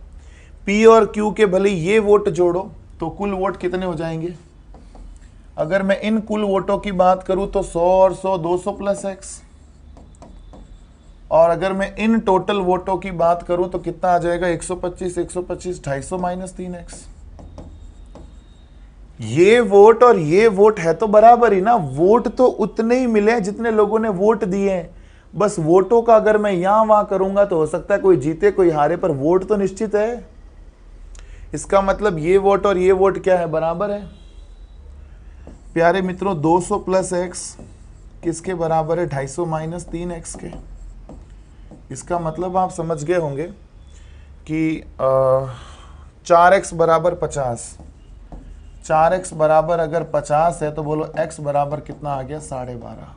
पी और क्यू के भले ये वोट जोड़ो तो कुल वोट कितने हो जाएंगे। अगर मैं इन कुल वोटों की बात करूं तो 100 और 100 200 प्लस एक्स। और अगर मैं इन टोटल वोटों की बात करूं तो कितना आ जाएगा, 125 125 250 माइनस 3x। ये वोट और ये वोट है तो बराबर ही ना, वोट तो उतने ही मिले जितने लोगों ने वोट दिए हैं। बस वोटों का अगर मैं यहां वहां करूंगा तो हो सकता है कोई जीते कोई हारे, पर वोट तो निश्चित है। इसका मतलब ये वोट और ये वोट क्या है, बराबर है। प्यारे मित्रों, 200 प्लस एक्स किसके बराबर है, 250 माइनस 3x के। इसका मतलब आप समझ गए होंगे कि 4x बराबर 50। 4x बराबर अगर 50 है तो बोलो x बराबर कितना आ गया, 12.5।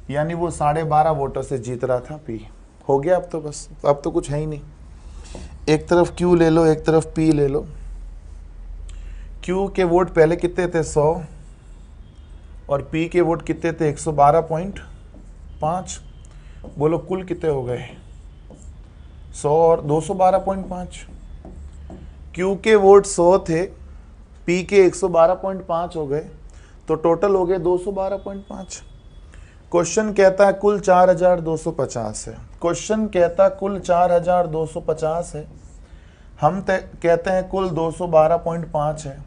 यानी वो 12.5 वोटों से जीत रहा था पी। हो गया अब तो, बस अब तो कुछ है ही नहीं। एक तरफ Q ले लो, एक तरफ P ले लो। Q के वोट पहले कितने थे, 100, और P के वोट कितने थे, 112.5। बोलो कुल कितने हो गए, 100 और 212.5। Q के वोट 100 थे, P के 112.5 हो गए, तो टोटल हो गए 212.5। क्वेश्चन कहता है कुल 4250 है। क्वेश्चन कहता कुल 4250 है, हम कहते हैं कुल 212.5 है।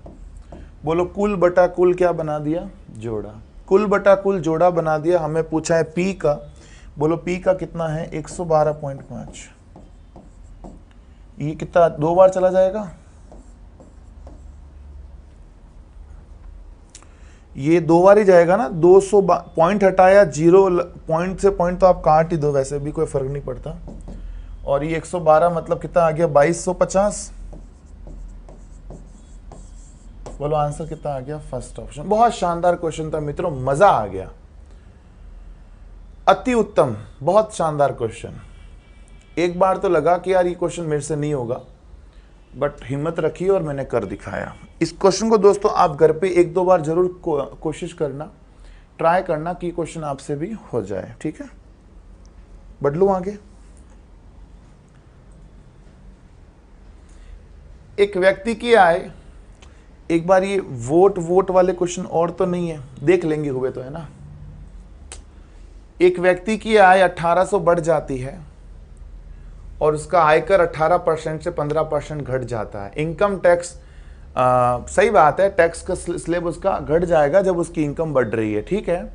बोलो कुल बटा कुल क्या बना दिया, जोड़ा। कुल बटा कुल जोड़ा बना दिया। हमें पूछा है P का, बोलो P का कितना है, 112.5। ये कितना 2 बार चला जाएगा, ये 2 बार ही जाएगा ना। 200 पॉइंट हटाया, 0 पॉइंट से पॉइंट तो आप काट ही दो, वैसे भी कोई फर्क नहीं पड़ता। और ये 112 मतलब कितना आ गया, 2250। बोलो आंसर कितना आ गया, फर्स्ट ऑप्शन। बहुत शानदार क्वेश्चन था मित्रों, मजा आ गया, अति उत्तम, बहुत शानदार क्वेश्चन। एक बार तो लगा कि यार ये क्वेश्चन मेरे से नहीं होगा, बट हिम्मत रखी और मैंने कर दिखाया। इस क्वेश्चन को दोस्तों आप घर पे 1-2 बार जरूर कोशिश करना, ट्राई करना कि क्वेश्चन आपसे भी हो जाए। ठीक है, बढ़ आगे। एक व्यक्ति की आय, एक बार ये वोट वाले क्वेश्चन और तो नहीं है, देख लेंगे हुए तो, है ना। एक व्यक्ति की आय 1800 बढ़ जाती है और उसका आयकर 18% से 15% घट जाता है। इनकम टैक्स सही बात है, टैक्स का स्लैब उसका घट जाएगा जब उसकी इनकम बढ़ रही है, ठीक है।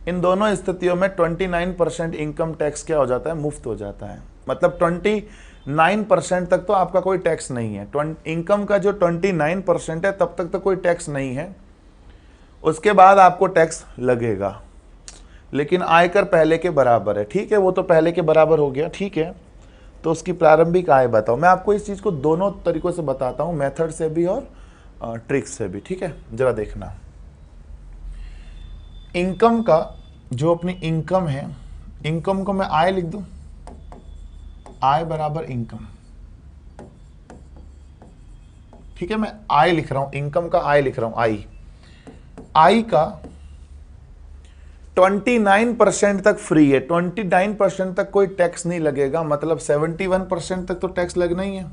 इन दोनों स्थितियों में 29% इनकम टैक्स क्या हो जाता है, मुफ्त हो जाता है। मतलब 29% तक तो आपका कोई टैक्स नहीं है। इनकम का जो 29% है तब तक तो कोई टैक्स नहीं है, उसके बाद आपको टैक्स लगेगा, लेकिन आयकर पहले के बराबर है, ठीक है। वो तो पहले के बराबर हो गया, ठीक है। तो उसकी प्रारंभिक आय बताओ। मैं आपको इस चीज़ को दोनों तरीकों से बताता हूँ, मेथड से भी और ट्रिक से भी, ठीक है। जरा देखना, इनकम का जो अपनी इनकम है, इनकम को मैं आय लिख दूं, आय बराबर इनकम, ठीक है। मैं आय लिख रहा हूं, इनकम का आय लिख रहा हूं, आई का 29% तक फ्री है, 29% तक कोई टैक्स नहीं लगेगा, मतलब 71% तक तो टैक्स लगना ही है।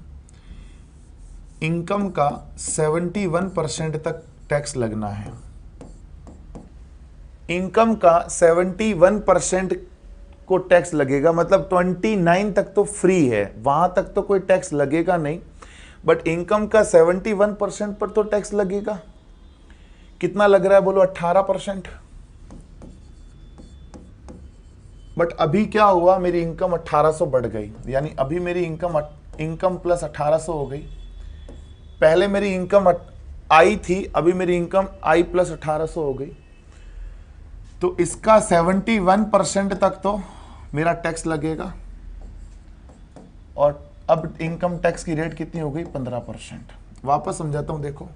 इनकम का 71% तक टैक्स लगना है। इनकम का 71% को टैक्स लगेगा, मतलब 29 तक तो फ्री है, वहां तक तो कोई टैक्स लगेगा नहीं, बट इनकम का 71% पर तो टैक्स लगेगा। कितना लग रहा है बोलो, 18%। बट अभी क्या हुआ, मेरी इनकम 1800 बढ़ गई, यानी अभी मेरी इनकम प्लस 1800 हो गई। पहले मेरी इनकम आई थी, अभी मेरी इनकम आई प्लस 1800 हो गई। तो इसका 71% तक तो मेरा टैक्स लगेगा, और अब इनकम टैक्स की रेट कितनी हो गई, 15%। वापस समझाता हूं, देखो,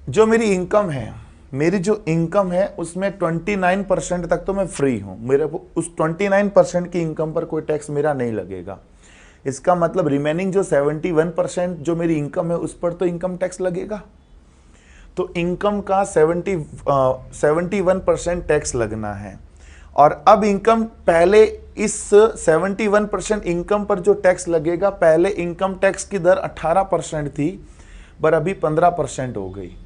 जो मेरी इनकम है, मेरी जो इनकम है उसमें 29% तक तो मैं फ्री हूं, मेरे को उस 29% की इनकम पर कोई टैक्स मेरा नहीं लगेगा। इसका मतलब रिमेनिंग जो 71% जो मेरी इनकम है उस पर तो इनकम टैक्स लगेगा। तो इनकम का 71% टैक्स लगना है, और अब इनकम पहले इस 71% इनकम पर जो टैक्स लगेगा, पहले इनकम टैक्स की दर 18% थी, पर अभी 15% हो गई।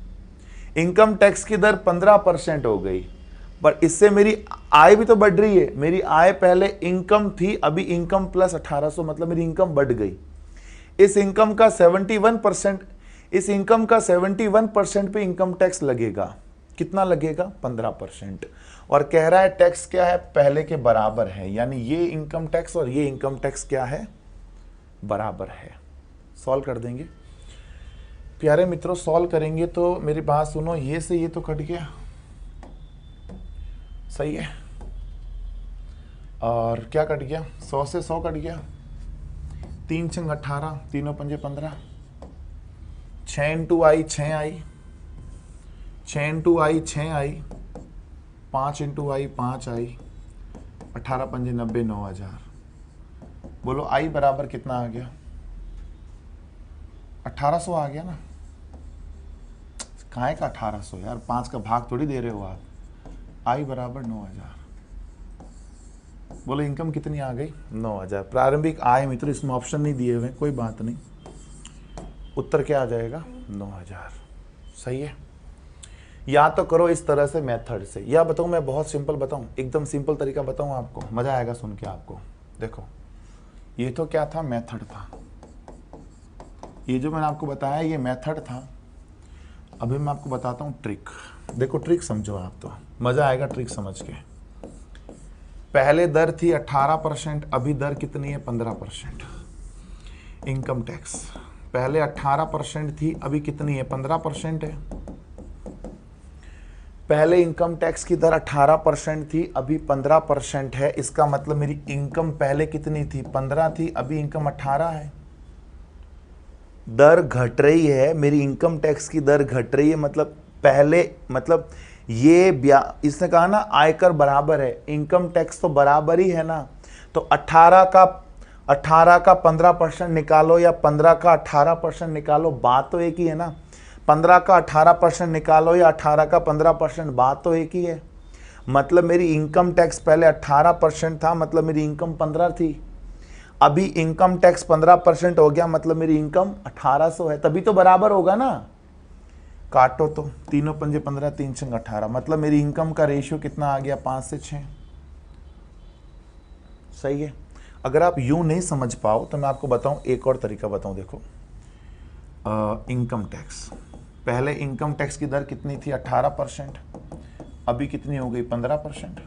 इनकम टैक्स की दर 15% हो गई, पर इससे मेरी आय भी तो बढ़ रही है। मेरी आय पहले इनकम थी, अभी इनकम प्लस 1800, मतलब मेरी इनकम बढ़ गई। इस इनकम का 71% पे इनकम टैक्स लगेगा। कितना लगेगा, 15%। और कह रहा है टैक्स क्या है, पहले के बराबर है, यानी ये इनकम टैक्स और ये इनकम टैक्स क्या है, बराबर है। सॉल्व कर देंगे प्यारे मित्रों, सॉल्व करेंगे तो मेरी बात सुनो, ये से ये तो कट गया, सही है। और क्या कट गया, 100 से 100 कट गया, 3 छंग 18, तीनों पंजे 15, 6 इंटू आई 6 आई, 6 इंटू आई 6 आई, 5 इंटू आई 5 आई, 18 पंजे 90, 9000। बोलो आई बराबर कितना आ गया, 1800 आ गया ना। काहे का 1800 यार, 5 का भाग थोड़ी दे रहे हो आप। आई बराबर 9000। बोलो इनकम कितनी आ गई, 9000। प्रारंभिक आय मित्रों, इसमें ऑप्शन नहीं दिए हुए, कोई बात नहीं, उत्तर क्या आ जाएगा, 9000। सही है। या तो करो इस तरह से मेथड से, या बताऊं मैं बहुत सिंपल बताऊं, एकदम सिंपल तरीका बताऊं आपको, मजा आएगा सुन के आपको। देखो ये तो क्या था, मेथड था, ये जो मैंने आपको बताया ये मेथड था। अभी मैं आपको बताता हूं ट्रिक। देखो ट्रिक समझो आप, तो मजा आएगा ट्रिक समझ के। पहले दर थी 18%, अभी दर कितनी है, 15%। इनकम टैक्स पहले 18% थी, अभी कितनी है, 15% है। पहले इनकम टैक्स की दर 18% थी, अभी 15% है। इसका मतलब मेरी इनकम पहले कितनी थी, 15 थी, अभी इनकम 18 है। दर घट रही है, मेरी इनकम टैक्स की दर घट रही है, मतलब पहले, मतलब ये इसने कहा ना आयकर बराबर है, इनकम टैक्स तो बराबर ही है ना। तो 18 का 15% निकालो या 15 का 18% निकालो, बात तो एक ही है ना। 15 का 18% निकालो या 18 का 15%, बात तो एक ही है। मतलब मेरी इनकम टैक्स पहले 18% था, मतलब मेरी इनकम 15 थी, अभी इनकम टैक्स 15% हो गया, मतलब मेरी इनकम 1800 है, तभी तो बराबर होगा ना। काटो तो, तीनों पंजे 15, 3 छंग 18, मतलब मेरी इनकम का रेशियो कितना आ गया, 5 से 6। सही है। अगर आप यूं नहीं समझ पाओ तो मैं आपको बताऊं, एक और तरीका बताऊं। देखो इनकम टैक्स। पहले इनकम टैक्स की दर कितनी थी? 18%। अभी कितनी हो गई? 15%।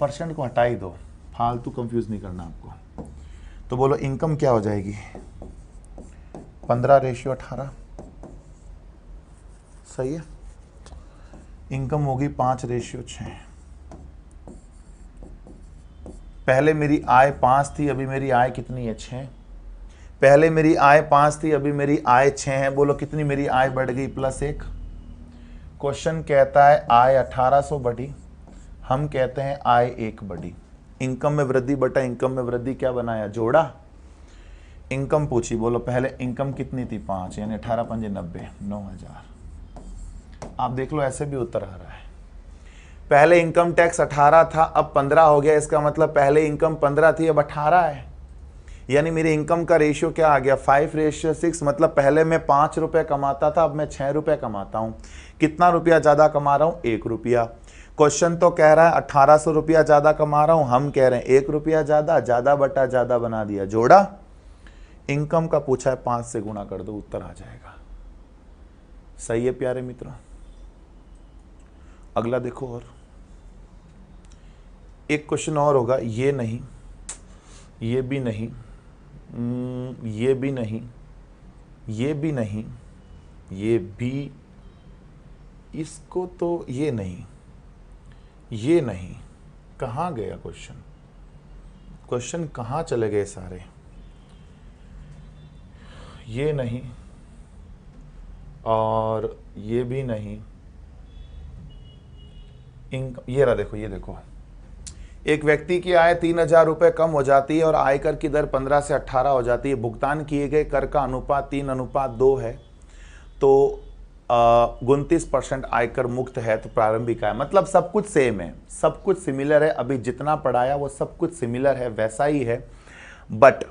परसेंट को हटा ही दो, फालतू कंफ्यूज नहीं करना आपको। तो बोलो इनकम क्या हो जाएगी? 15:18। सही है। इनकम होगी 5:6। पहले मेरी आय 5 थी, अभी मेरी आय कितनी है? 6। पहले मेरी आय 5 थी, अभी मेरी आय 6 है। बोलो कितनी मेरी आय बढ़ गई? +1। क्वेश्चन कहता है आय 1800 बढ़ी, हम कहते हैं आय 1 बढ़ी। इनकम में वृद्धि बटा इनकम में वृद्धि क्या बनाया? जोड़ा। इनकम पूछी, बोलो पहले इनकम कितनी थी? 5, यानी 18 पंजे 90, 9000। आप देख लो ऐसे भी उत्तर आ रहा है। पहले इनकम टैक्स 18 था, अब 15 हो गया। इसका मतलब पहले इनकम 15 थी, अब 18 है। यानी मेरे इनकम का रेशियो क्या आ गया? 5:6। मतलब पहले मैं 5 रुपए कमाता था, अब मैं 6 रुपए कमाता हूं। कितना रुपया ज्यादा कमा रहा हूं? 1 रुपया। क्वेश्चन तो कह रहा है 1800 रुपया ज्यादा कमा रहा हूं, हम कह रहे हैं 1 रुपया ज्यादा। ज्यादा बटा ज्यादा बना दिया, जोड़ा। इनकम का पूछा है, 5 से गुणा कर दो, उत्तर आ जाएगा। सही है प्यारे मित्रों। अगला देखो, और एक क्वेश्चन और होगा। ये नहीं, ये भी नहीं, ये भी नहीं, ये भी नहीं, ये भी, इसको तो ये नहीं, ये नहीं। कहाँ गया क्वेश्चन? क्वेश्चन कहाँ चले गए सारे? ये नहीं, और ये भी नहीं। ये रहा, देखो, ये देखो। एक व्यक्ति की आय 3000 रुपये कम हो जाती है और आयकर की दर 15 से 18 हो जाती है। भुगतान किए गए कर का अनुपात 3:2 है, तो 29% आयकर मुक्त है। तो प्रारंभिक आय, मतलब सब कुछ सेम है, सब कुछ सिमिलर है। अभी जितना पढ़ाया वो सब कुछ सिमिलर है, वैसा ही है। बट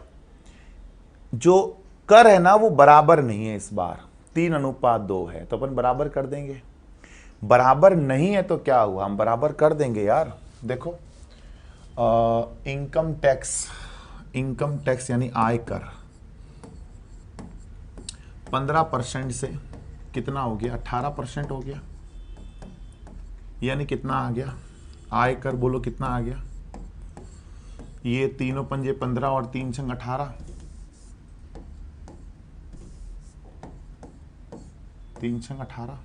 जो कर है ना, वो बराबर नहीं है। इस बार 3:2 है, तो अपन बराबर कर देंगे। बराबर नहीं है तो क्या हुआ? हम बराबर कर देंगे यार। देखो, इनकम टैक्स यानी आयकर 15% से कितना हो गया? 18% हो गया। यानी कितना आ गया आयकर? बोलो कितना आ गया? ये तीनों पंजे 15 और 3 छंग 18, 3 छंग 18।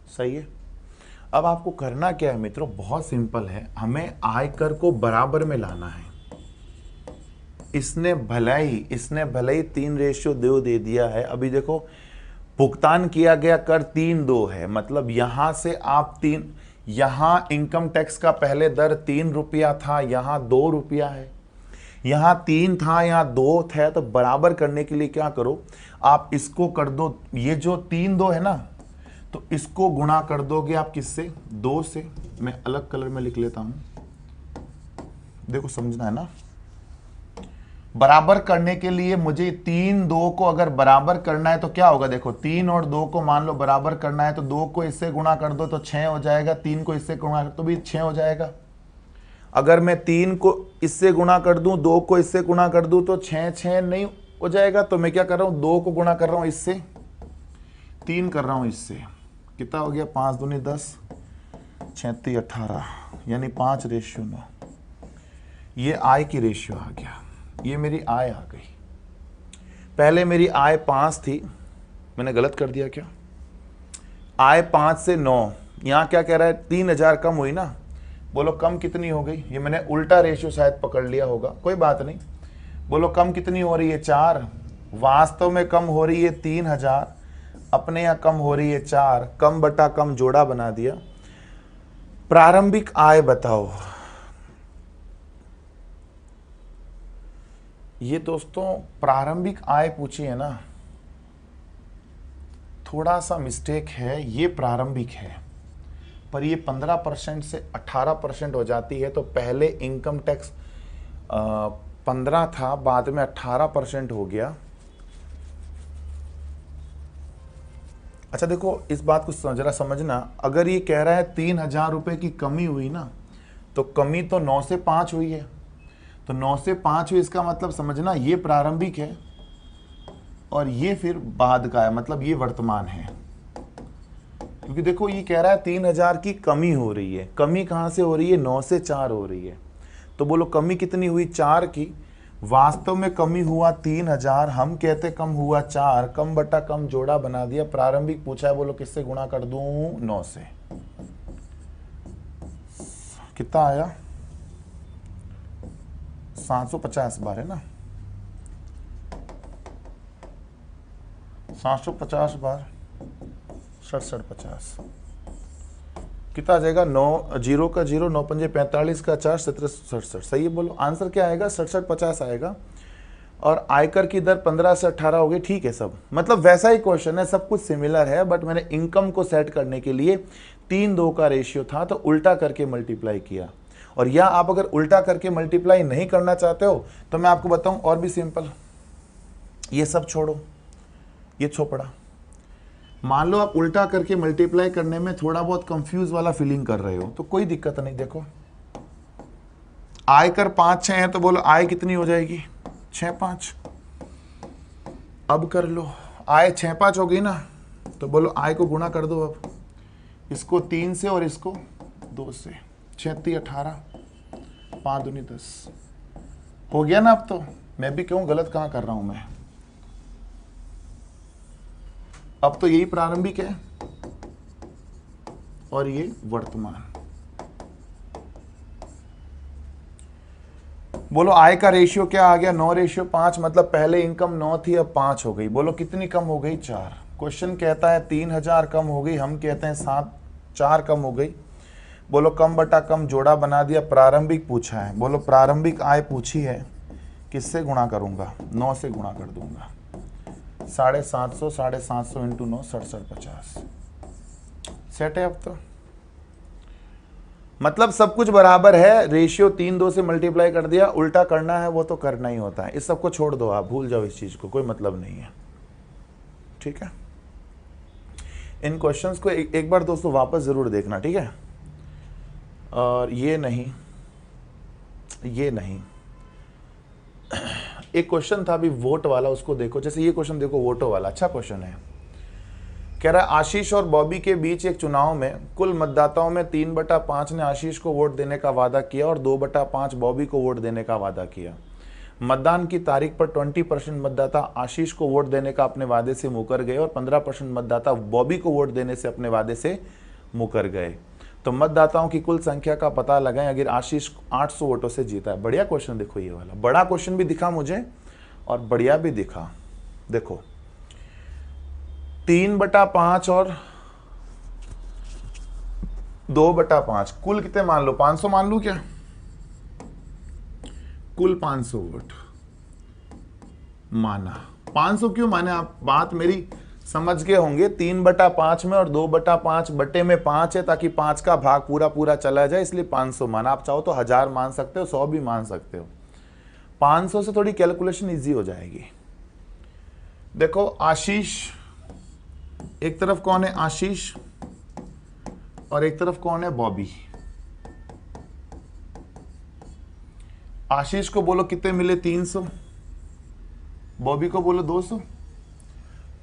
सही है। अब आपको करना क्या है मित्रों? बहुत सिंपल है। हमें आयकर को बराबर में लाना है। इसने भले ही 3:2 दे दिया है। अभी देखो, भुगतान किया गया कर 3:2 है, मतलब यहां से आप 3, यहां इनकम टैक्स का पहले दर 3 रुपया था, यहां 2 रुपया है। यहां 3 था, यहां 2 था। तो बराबर करने के लिए क्या करो? आप इसको कर दो, ये जो 3:2 है ना, तो इसको गुणा कर दोगे आप किससे? 2 से। मैं अलग कलर में लिख लेता हूं, देखो समझना है ना। बराबर करने के लिए मुझे 3:2 को अगर बराबर करना है तो क्या होगा? देखो, 3 और 2 को मान लो बराबर करना है, तो 2 को इससे गुणा कर दो तो 6 हो जाएगा। 3 को इससे गुणा कर तो भी 6 हो जाएगा। अगर मैं 3 को इससे गुणा कर दूं, 2 को इससे गुणा कर दूं, तो 6 नहीं हो जाएगा। तो मैं क्या कर रहा हूं? 2 को गुणा कर रहा हूं इससे, 3 कर रहा हूं इससे। कितना हो गया? 5 दूनी 10, 36 18, यानी 5:9। ये आय की रेशियो आ गया। ये मेरी आय आ गई। पहले मेरी आय 5 थी, मैंने गलत कर दिया क्या? आय 5 से 9, यहां क्या कह रहा है? 3000 कम हुई ना। बोलो कम कितनी हो गई? ये मैंने उल्टा रेशियो शायद पकड़ लिया होगा, कोई बात नहीं। बोलो कम कितनी हो रही है? 4। वास्तव में कम हो रही है 3000, अपने यहां कम हो रही है 4। कम बटा कम जोड़ा बना दिया। प्रारंभिक आय बताओ। ये दोस्तों प्रारंभिक आय पूछी है ना, थोड़ा सा मिस्टेक है। ये प्रारंभिक है, पर ये 15% से 18% हो जाती है। तो पहले इनकम टैक्स 15 था, बाद में 18% हो गया। अच्छा देखो, इस बात को जरा समझना। अगर ये कह रहा है 3000 रुपये की कमी हुई ना, तो कमी तो 9 से 5 हुई है। तो 9 से 5 हुई, इसका मतलब समझना ये प्रारंभिक है और ये फिर बाद का है, मतलब ये वर्तमान है। क्योंकि देखो ये कह रहा है 3000 की कमी हो रही है। कमी कहाँ से हो रही है? 9 से 4 हो रही है। तो बोलो कमी कितनी हुई? 4 की। वास्तव में कमी हुआ 3000, हम कहते कम हुआ 4। कम बटा कम जोड़ा बना दिया। प्रारंभिक पूछा है, बोलो किससे गुणा कर दूं? 9 से। कितना आया? 750 बार है ना, 750 बार 6750 कितना आ जाएगा? 9 जीरो का 0, 9 पंजे 45 का 4, 1767। सही है, बोलो आंसर क्या आएगा? 6750 आएगा। और आयकर की दर 15 से 18 हो गई। ठीक है, सब मतलब वैसा ही क्वेश्चन है, सब कुछ सिमिलर है, बट मैंने इनकम को सेट करने के लिए 3-2 का रेशियो था तो उल्टा करके मल्टीप्लाई किया। और या आप अगर उल्टा करके मल्टीप्लाई नहीं करना चाहते हो तो मैं आपको बताऊं और भी सिंपल। ये सब छोड़ो, ये छोपड़ा। मान लो आप उल्टा करके मल्टीप्लाई करने में थोड़ा बहुत कंफ्यूज वाला फीलिंग कर रहे हो तो कोई दिक्कत नहीं। देखो आयकर 5-6 है तो बोलो आय कितनी हो जाएगी? 6-5। अब कर लो, आय 6-5 हो गई ना, तो बोलो आय को गुणा कर दो। अब इसको 3 से और इसको 2 से। 36 18, 5 दूनी 10 हो गया ना। अब तो मैं भी क्यों गलत कहाँ कर रहा हूं मैं। अब तो यही प्रारंभिक है और ये वर्तमान। बोलो आय का रेशियो क्या आ गया? 9:5, मतलब पहले इनकम 9 थी, अब 5 हो गई। बोलो कितनी कम हो गई? 4। क्वेश्चन कहता है 3000 कम हो गई, हम कहते हैं 4 कम हो गई। बोलो कम बटा कम जोड़ा बना दिया। प्रारंभिक पूछा है, बोलो प्रारंभिक आय पूछी है, किससे गुणा करूंगा? 9 से गुणा कर दूंगा। 750, 750 इंटू 9, 6750। सेट है अब तो, मतलब सब कुछ बराबर है। रेशियो 3-2 से मल्टीप्लाई कर दिया। उल्टा करना है वो तो करना ही होता है। इस सबको छोड़ दो, आप भूल जाओ इस चीज को, कोई मतलब नहीं है। ठीक है, इन क्वेश्चंस को एक बार दोस्तों वापस जरूर देखना, ठीक है। और ये नहीं, ये नहीं, एक क्वेश्चन था अभी वोट वाला, उसको देखो। जैसे ये क्वेश्चन देखो, वोटो वाला, अच्छा क्वेश्चन है। कह रहा है आशीष और बॉबी के बीच एक चुनाव में कुल मतदाताओं में 3/5 ने आशीष को वोट देने का वादा किया और 2/5 बॉबी को वोट देने का वादा किया। मतदान की तारीख पर 20% मतदाता आशीष को वोट देने का अपने वादे से मुकर गए और 15% मतदाता बॉबी को वोट देने से अपने वादे से मुकर गए। तो मतदाताओं की कुल संख्या का पता लगाएं अगर आशीष 800 वोटों से जीता है। बढ़िया क्वेश्चन देखो, ये वाला बड़ा क्वेश्चन भी दिखा मुझे और बढ़िया भी दिखा। देखो 3/5 और 2/5 कुल कितने मान लो? 500 मान लू क्या? कुल 500 वोट माना। 500 क्यों माने? आप बात मेरी समझ गए होंगे। 3/5 में और 2/5 बटे में 5 है, ताकि 5 का भाग पूरा पूरा चला जाए, इसलिए 500 माना। आप चाहो तो 1000 मान सकते हो, 100 भी मान सकते हो। 500 से थोड़ी कैलकुलेशन इजी हो जाएगी। देखो आशीष, एक तरफ कौन है? आशीष, और एक तरफ कौन है? बॉबी। आशीष को बोलो कितने मिले? 300। बॉबी को बोलो 200।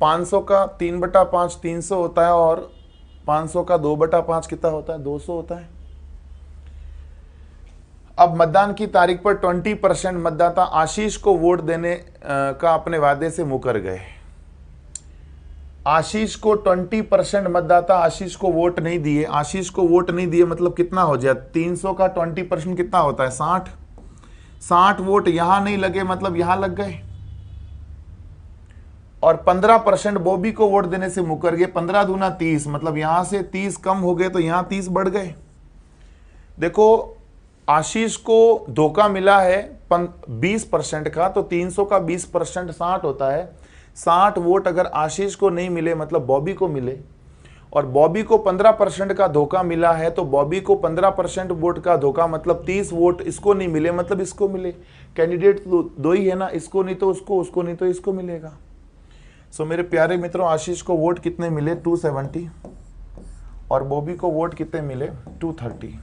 500 का 3/5 300 होता है और 500 का 2/5 कितना होता है? 200 होता है। अब मतदान की तारीख पर 20% मतदाता आशीष को वोट देने का अपने वादे से मुकर गए। आशीष को 20% मतदाता आशीष को वोट नहीं दिए। आशीष को वोट नहीं दिए मतलब कितना हो जाए? 300 का 20% कितना होता है? 60। 60 वोट यहां नहीं लगे मतलब यहां लग गए। और 15% बॉबी को वोट देने से मुकर गए। 15 दूना 30, मतलब यहां से 30 कम हो गए तो यहां 30 बढ़ गए। देखो आशीष को धोखा मिला है 20% का, तो 300 का 20% 60 होता है। 60 वोट अगर आशीष को नहीं मिले मतलब बॉबी को मिले, और बॉबी को 15% का धोखा मिला है, तो बॉबी को 15% वोट का धोखा मतलब 30 वोट इसको नहीं मिले मतलब इसको मिले। कैंडिडेट तो दो ही है ना, इसको नहीं तो उसको, उसको नहीं तो इसको मिलेगा। सो मेरे प्यारे मित्रों, आशीष को वोट कितने मिले? 270, और बॉबी को वोट कितने मिले? 230।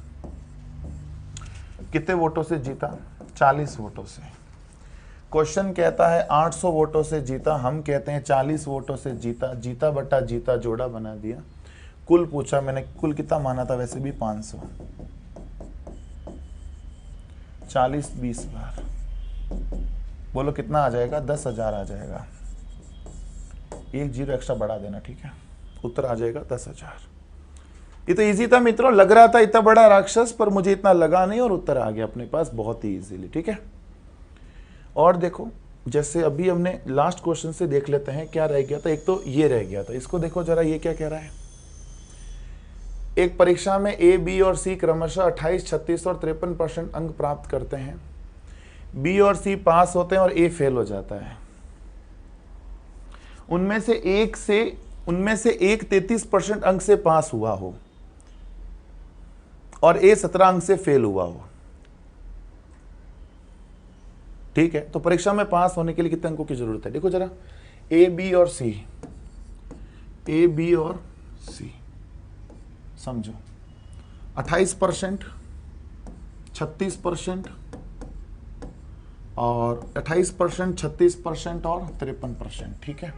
कितने वोटों से जीता? 40 वोटों से। क्वेश्चन कहता है 800 वोटों से जीता, हम कहते हैं 40 वोटों से जीता, जीता बटा जीता जोड़ा बना दिया। कुल पूछा मैंने, कुल कितना माना था वैसे भी 500, 40 20 बार, बोलो कितना आ जाएगा? 10,000 आ जाएगा। एक जीरो एक्स्ट्रा बढ़ा देना, ठीक है, उत्तर आ जाएगा 10,000। ये तो इजी था मित्रों, लग रहा था इतना बड़ा राक्षस, पर मुझे इतना लगा नहीं और उत्तर आ गया अपने पास बहुत ही इजीली, ठीक है। और देखो जैसे अभी हमने लास्ट क्वेश्चन से देख लेते हैं क्या रह गया था। एक तो ये रह गया था, इसको देखो जरा, ये क्या कह रहा है। एक परीक्षा में ए, बी और सी क्रमशः 28, 36 और 53% अंक प्राप्त करते हैं। बी और सी पास होते हैं और ए फेल हो जाता है। उनमें से एक 33% अंक से पास हुआ हो और ए 17 अंक से फेल हुआ हो, ठीक है। तो परीक्षा में पास होने के लिए कितने अंकों की जरूरत है? देखो जरा, ए बी और सी, ए बी और सी समझो, 28%, 36% और 28%, 36% और 53%, ठीक है।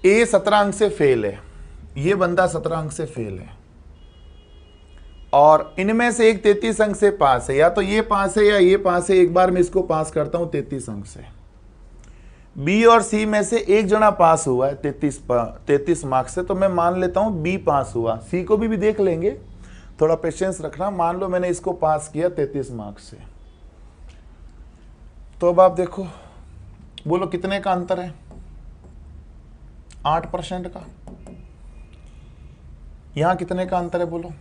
ए 17 अंक से फेल है, ये बंदा 17 अंक से फेल है, और इनमें से एक 33 अंक से पास है। या तो ये पास है या ये पास है, एक बार मैं इसको पास करता हूं 33 अंक से। बी और सी में से एक जना पास हुआ है 33 मार्क्स से, तो मैं मान लेता हूं बी पास हुआ। सी को भी देख लेंगे, थोड़ा पेशेंस रखना। मान लो मैंने इसको पास किया 33 मार्क्स से, तो अब आप देखो, बोलो कितने का अंतर है? 8% का। यहां कितने का अंतर है? बोलो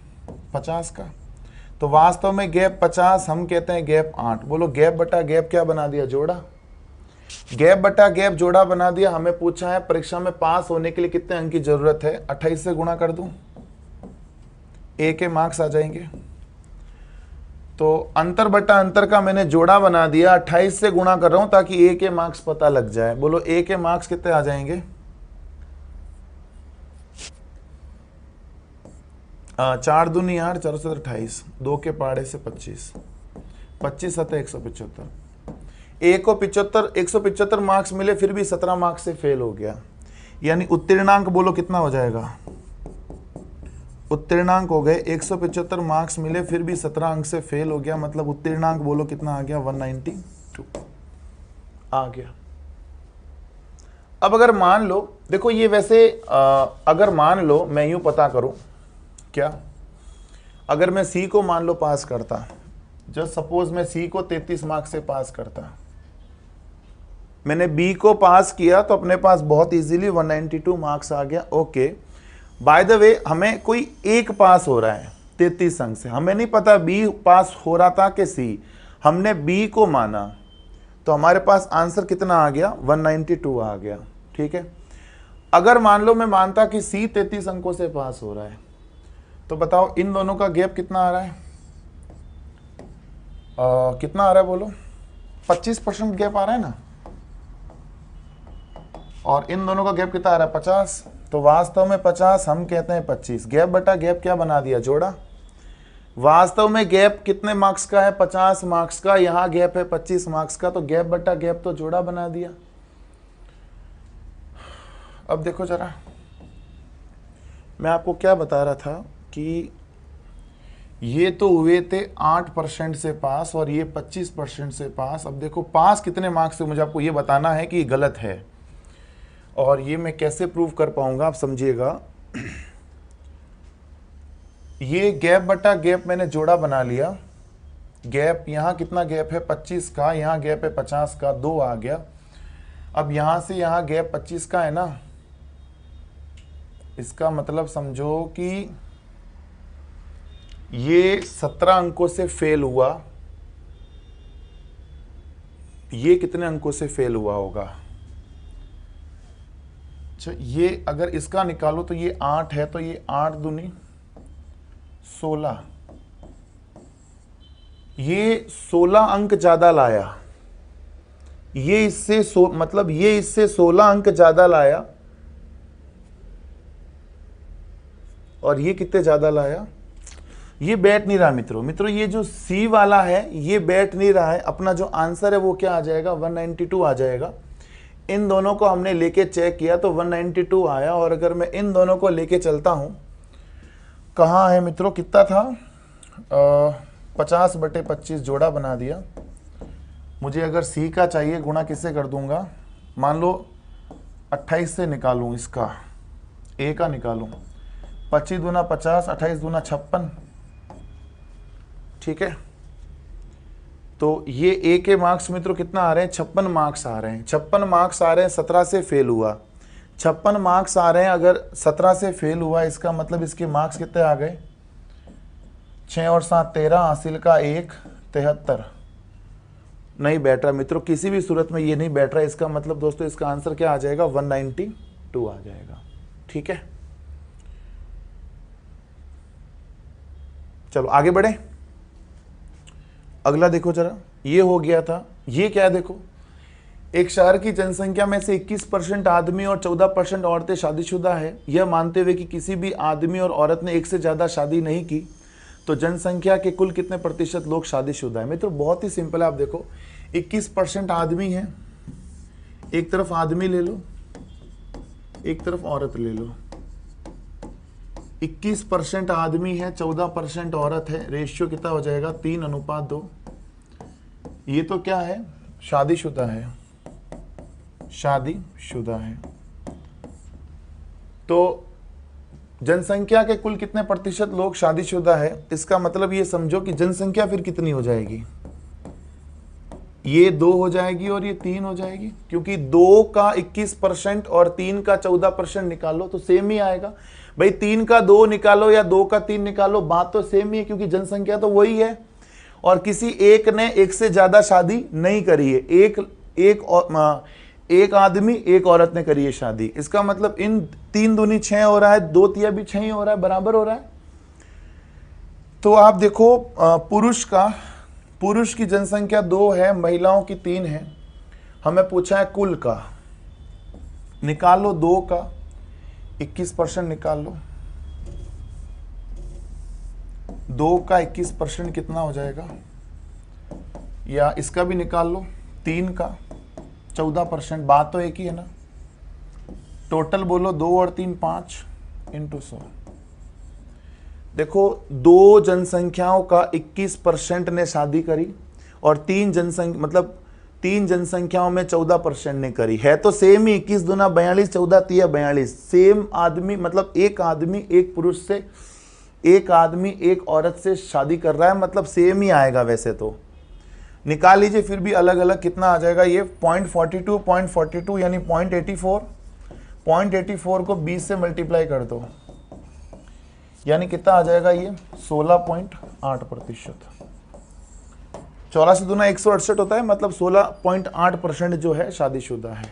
50 का। तो वास्तव में गैप 50, हम कहते हैं गैप 8। बोलो गैप बटा गैप क्या बना दिया? जोड़ा। गैप बटा गैप जोड़ा बना दिया। हमें पूछा है परीक्षा में पास होने के लिए कितने अंक की जरूरत है? 28 से गुणा कर दूं, ए के मार्क्स आ जाएंगे। तो अंतर बटा अंतर का मैंने जोड़ा बना दिया, 28 से गुणा कर रहा हूं ताकि ए के मार्क्स पता लग जाए। बोलो ए के मार्क्स कितने आ जाएंगे? 4 दूनी 8, 4 से 28, 2 के पाड़े से 25, 25 सतह 175। ए को 175 मार्क्स मिले, फिर भी 17 मार्क्स से फेल हो गया। यानी उत्तीर्णांक बोलो कितना हो जाएगा? उत्तीर्णांक हो गए 175 मार्क्स मिले, फिर भी 17 अंक से फेल हो गया, मतलब उत्तीर्णांक बोलो कितना आ गया? 192 आ गया। अब अगर मान लो, देखो ये वैसे अगर मान लो मैं यूं पता करूं, क्या अगर मैं सी को मान लो पास करता, जस्ट सपोज मैं सी को 33 मार्क्स से पास करता, मैंने बी को पास किया तो अपने पास बहुत इजीली 192 मार्क्स आ गया। ओके, बाय द वे हमें कोई एक पास हो रहा है 33 अंक से, हमें नहीं पता बी पास हो रहा था कि सी, हमने बी को माना तो हमारे पास आंसर कितना आ गया? 192 आ गया, ठीक है। अगर मान लो मैं मानता कि सी 33 अंकों से पास हो रहा है, तो बताओ इन दोनों का गैप कितना आ रहा है? कितना आ रहा है बोलो? 25% गैप आ रहा है ना, और इन दोनों का गैप कितना आ रहा है? 50। तो वास्तव में 50, हम कहते हैं 25। गैप बटा गैप क्या बना दिया? जोड़ा। वास्तव में गैप कितने मार्क्स का है? 50 मार्क्स का। यहां गैप है 25 मार्क्स का, तो गैप बटा गैप तो जोड़ा बना दिया। अब देखो जरा, मैं आपको क्या बता रहा था कि ये तो हुए थे 8% से पास और ये 25% से पास। अब देखो पास कितने मार्क्स से, मुझे आपको ये बताना है कि ये गलत है, और ये मैं कैसे प्रूव कर पाऊंगा आप समझिएगा। ये गैप बटा गैप मैंने जोड़ा बना लिया। गैप यहां कितना गैप है? 25 का, यहां गैप है 50 का, 2 आ गया। अब यहां से यहां गैप 25 का है ना, इसका मतलब समझो कि ये 17 अंकों से फेल हुआ। ये कितने अंकों से फेल हुआ होगा? अच्छा, ये अगर इसका निकालो तो ये 8 है, तो ये 8 दूनी 16, ये 16 अंक ज्यादा लाया। ये इससे मतलब ये इससे 16 अंक ज्यादा लाया, और ये कितने ज्यादा लाया? ये बैठ नहीं रहा मित्रों, ये जो सी वाला है ये बैठ नहीं रहा है। अपना जो आंसर है वो क्या आ जाएगा, 192 आ जाएगा। इन दोनों को हमने लेके चेक किया तो 192 आया। और अगर मैं इन दोनों को लेके चलता हूं, कहाँ है मित्रों, कितना था, 50/25 जोड़ा बना दिया। मुझे अगर सी का चाहिए, गुणा किससे कर दूंगा, मान लो 28 से निकालूं, इसका ए का निकालूं, 25 दूना 50, 28 दूना 56, ठीक है। तो ये ए के मार्क्स मित्रों कितना आ रहे हैं, 56 मार्क्स आ रहे हैं। 56 मार्क्स आ रहे हैं, 17 से फेल हुआ। 56 मार्क्स आ रहे हैं, अगर 17 से फेल हुआ इसका मतलब इसके मार्क्स कितने आ गए, 6 और 7 13, हासिल का 1 73। नहीं बैठ रहा मित्रों, किसी भी सूरत में ये नहीं बैठ रहा। इसका मतलब दोस्तों इसका आंसर क्या आ जाएगा, 192 आ जाएगा, ठीक है। चलो आगे बढ़े, अगला देखो जरा, ये हो गया था। ये क्या है देखो, एक शहर की जनसंख्या में से 21% आदमी और 14% औरतें शादीशुदा है। यह मानते हुए कि किसी भी आदमी और औरत ने एक से ज्यादा शादी नहीं की, तो जनसंख्या के कुल कितने प्रतिशत लोग शादीशुदा है। मित्रों बहुत ही सिंपल है, आप देखो 21% आदमी है, एक तरफ आदमी ले लो, एक तरफ औरत ले लो। 21% आदमी है, 14% औरत है, रेशियो कितना हो जाएगा, 3:2। ये तो क्या है, शादीशुदा है, शादीशुदा है। तो जनसंख्या के कुल कितने प्रतिशत लोग शादीशुदा है, इसका मतलब ये समझो कि जनसंख्या फिर कितनी हो जाएगी, ये 2 हो जाएगी और ये 3 हो जाएगी, क्योंकि 2 का 21% और 3 का 14% निकालो तो सेम ही आएगा। भाई 3 का 2 निकालो या 2 का 3 निकालो, बात तो सेम ही है, क्योंकि जनसंख्या तो वही है। और किसी एक ने एक से ज्यादा शादी नहीं करी है, एक आदमी एक औरत ने करी है शादी। इसका मतलब इन 3 दूनी 6 हो रहा है, 2 तिया भी 6 ही हो रहा है, बराबर हो रहा है। तो आप देखो पुरुष की जनसंख्या 2 है, महिलाओं की 3 है। हमें पूछा है कुल का, निकाल लो 2 का 21% निकाल लो, 2 का 21% कितना हो जाएगा, या इसका भी निकाल लो, 3 का 14%, बात तो एक ही है ना। टोटल बोलो 2 और 3 5 इंटू 100। देखो 2 जनसंख्याओं का 21% ने शादी करी और 3 जनसंख्याओं में 14% ने करी है, तो सेम ही 21 दूना 42, 14 तिया 42, सेम आदमी, मतलब एक आदमी एक पुरुष से, एक आदमी एक औरत से शादी कर रहा है, मतलब सेम ही आएगा। वैसे तो निकाल लीजिए, फिर भी अलग अलग कितना आ जाएगा, ये 0.42 यानी 0.84 को 20 से मल्टीप्लाई कर दो, यानी कितना आ जाएगा, ये 16.8%। 84 दूना 168 होता है, मतलब 16.8% जो है शादीशुदा है।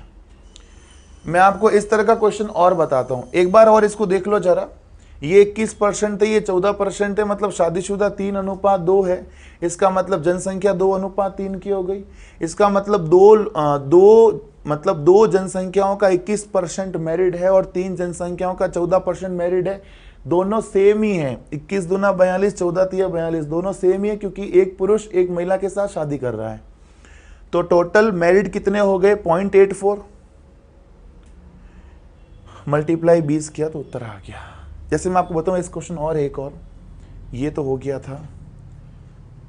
मैं आपको इस तरह का क्वेश्चन और बताता हूं, एक बार और इसको देख लो जरा। ये 21% है, ये 14% है, मतलब शादीशुदा 3:2 है। इसका मतलब जनसंख्या 2:3 की हो गई। इसका मतलब दो जनसंख्याओं का 21% मैरिड है और 3 जनसंख्याओं का 14% मैरिड है। दोनों सेम ही हैं, 21 दूना 42, 14 तिया 42, दोनों सेम ही है, क्योंकि एक पुरुष एक महिला के साथ शादी कर रहा है। तो टोटल मैरिड कितने हो गए, 0.84, मल्टीप्लाई 20 किया तो उत्तर आ गया। जैसे मैं आपको बताऊं इस क्वेश्चन और एक और, ये तो हो गया था।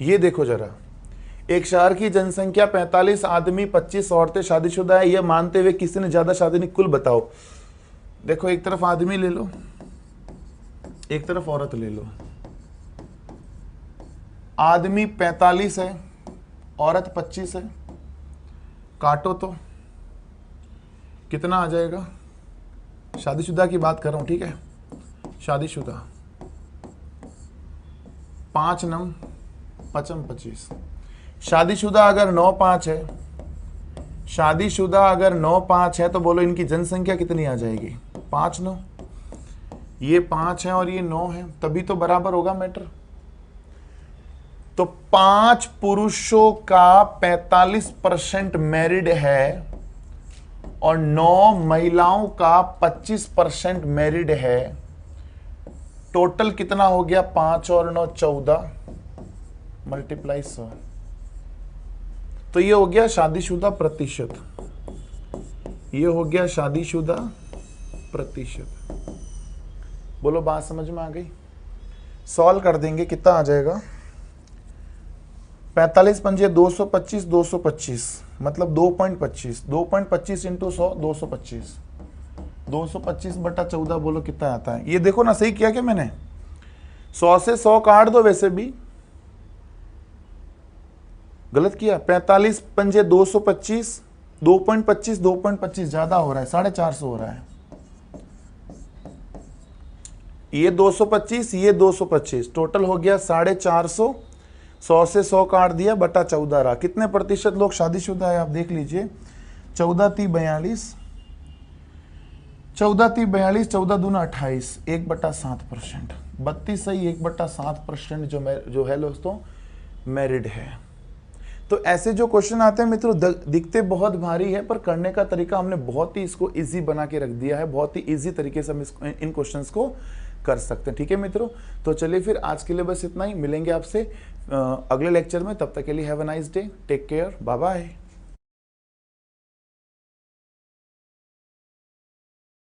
ये देखो जरा, एक शहर की जनसंख्या 45 आदमी 25 औरतें शादीशुदा है, यह मानते हुए किसी ने ज्यादा शादी नहीं, कुल बताओ। देखो एक तरफ आदमी ले लो, एक तरफ औरत ले लो। आदमी 45 है, औरत 25 है, काटो तो कितना आ जाएगा। शादीशुदा की बात कर रहा हूं, ठीक है, शादीशुदा 5 9 25। शादीशुदा अगर 9-5 है, शादीशुदा अगर 9-5 है तो बोलो इनकी जनसंख्या कितनी आ जाएगी, 5-9। ये 5 है और ये 9 है, तभी तो बराबर होगा मैटर। तो 5 पुरुषों का 45% मैरिड है और 9 महिलाओं का 25% मैरिड है। टोटल कितना हो गया, 5 और 9 14 मल्टीप्लाई 100, तो ये हो गया शादीशुदा प्रतिशत, ये हो गया शादीशुदा प्रतिशत। बोलो बात समझ में आ गई? सॉल्व कर देंगे, कितना आ जाएगा, 45 पंजे 225, 225 मतलब 2.25, 2.25 इंटू 100 225, 225 बटा 14 बोलो कितना आता है? ये देखो ना, सही किया क्या मैंने? 100 से 100 काट दो, वैसे भी गलत किया। 45 पंजे 225, 2.25 2.25 ज्यादा हो रहा है, 450 हो रहा है। ये 225, ये 225, टोटल हो गया 450। 100 से 100 काट दिया, बटा 14 रहा। कितने प्रतिशत लोग शादीशुदा है आप देख लीजिए। 14 × 42, 14 × 42, 14 दूना 28, 1/7%। 32 सही, 1/7% जो है दोस्तों मैरिड है। तो ऐसे जो क्वेश्चन आते हैं मित्रों, दिखते बहुत भारी है, पर करने का तरीका हमने बहुत ही इसको इजी बना के रख दिया है। बहुत ही इजी तरीके से हम इन क्वेश्चंस को कर सकते हैं। ठीक है मित्रों, तो चलिए फिर आज के लिए बस इतना ही। मिलेंगे आपसे अगले लेक्चर में, तब तक के लिए have a nice day, take care, bye bye.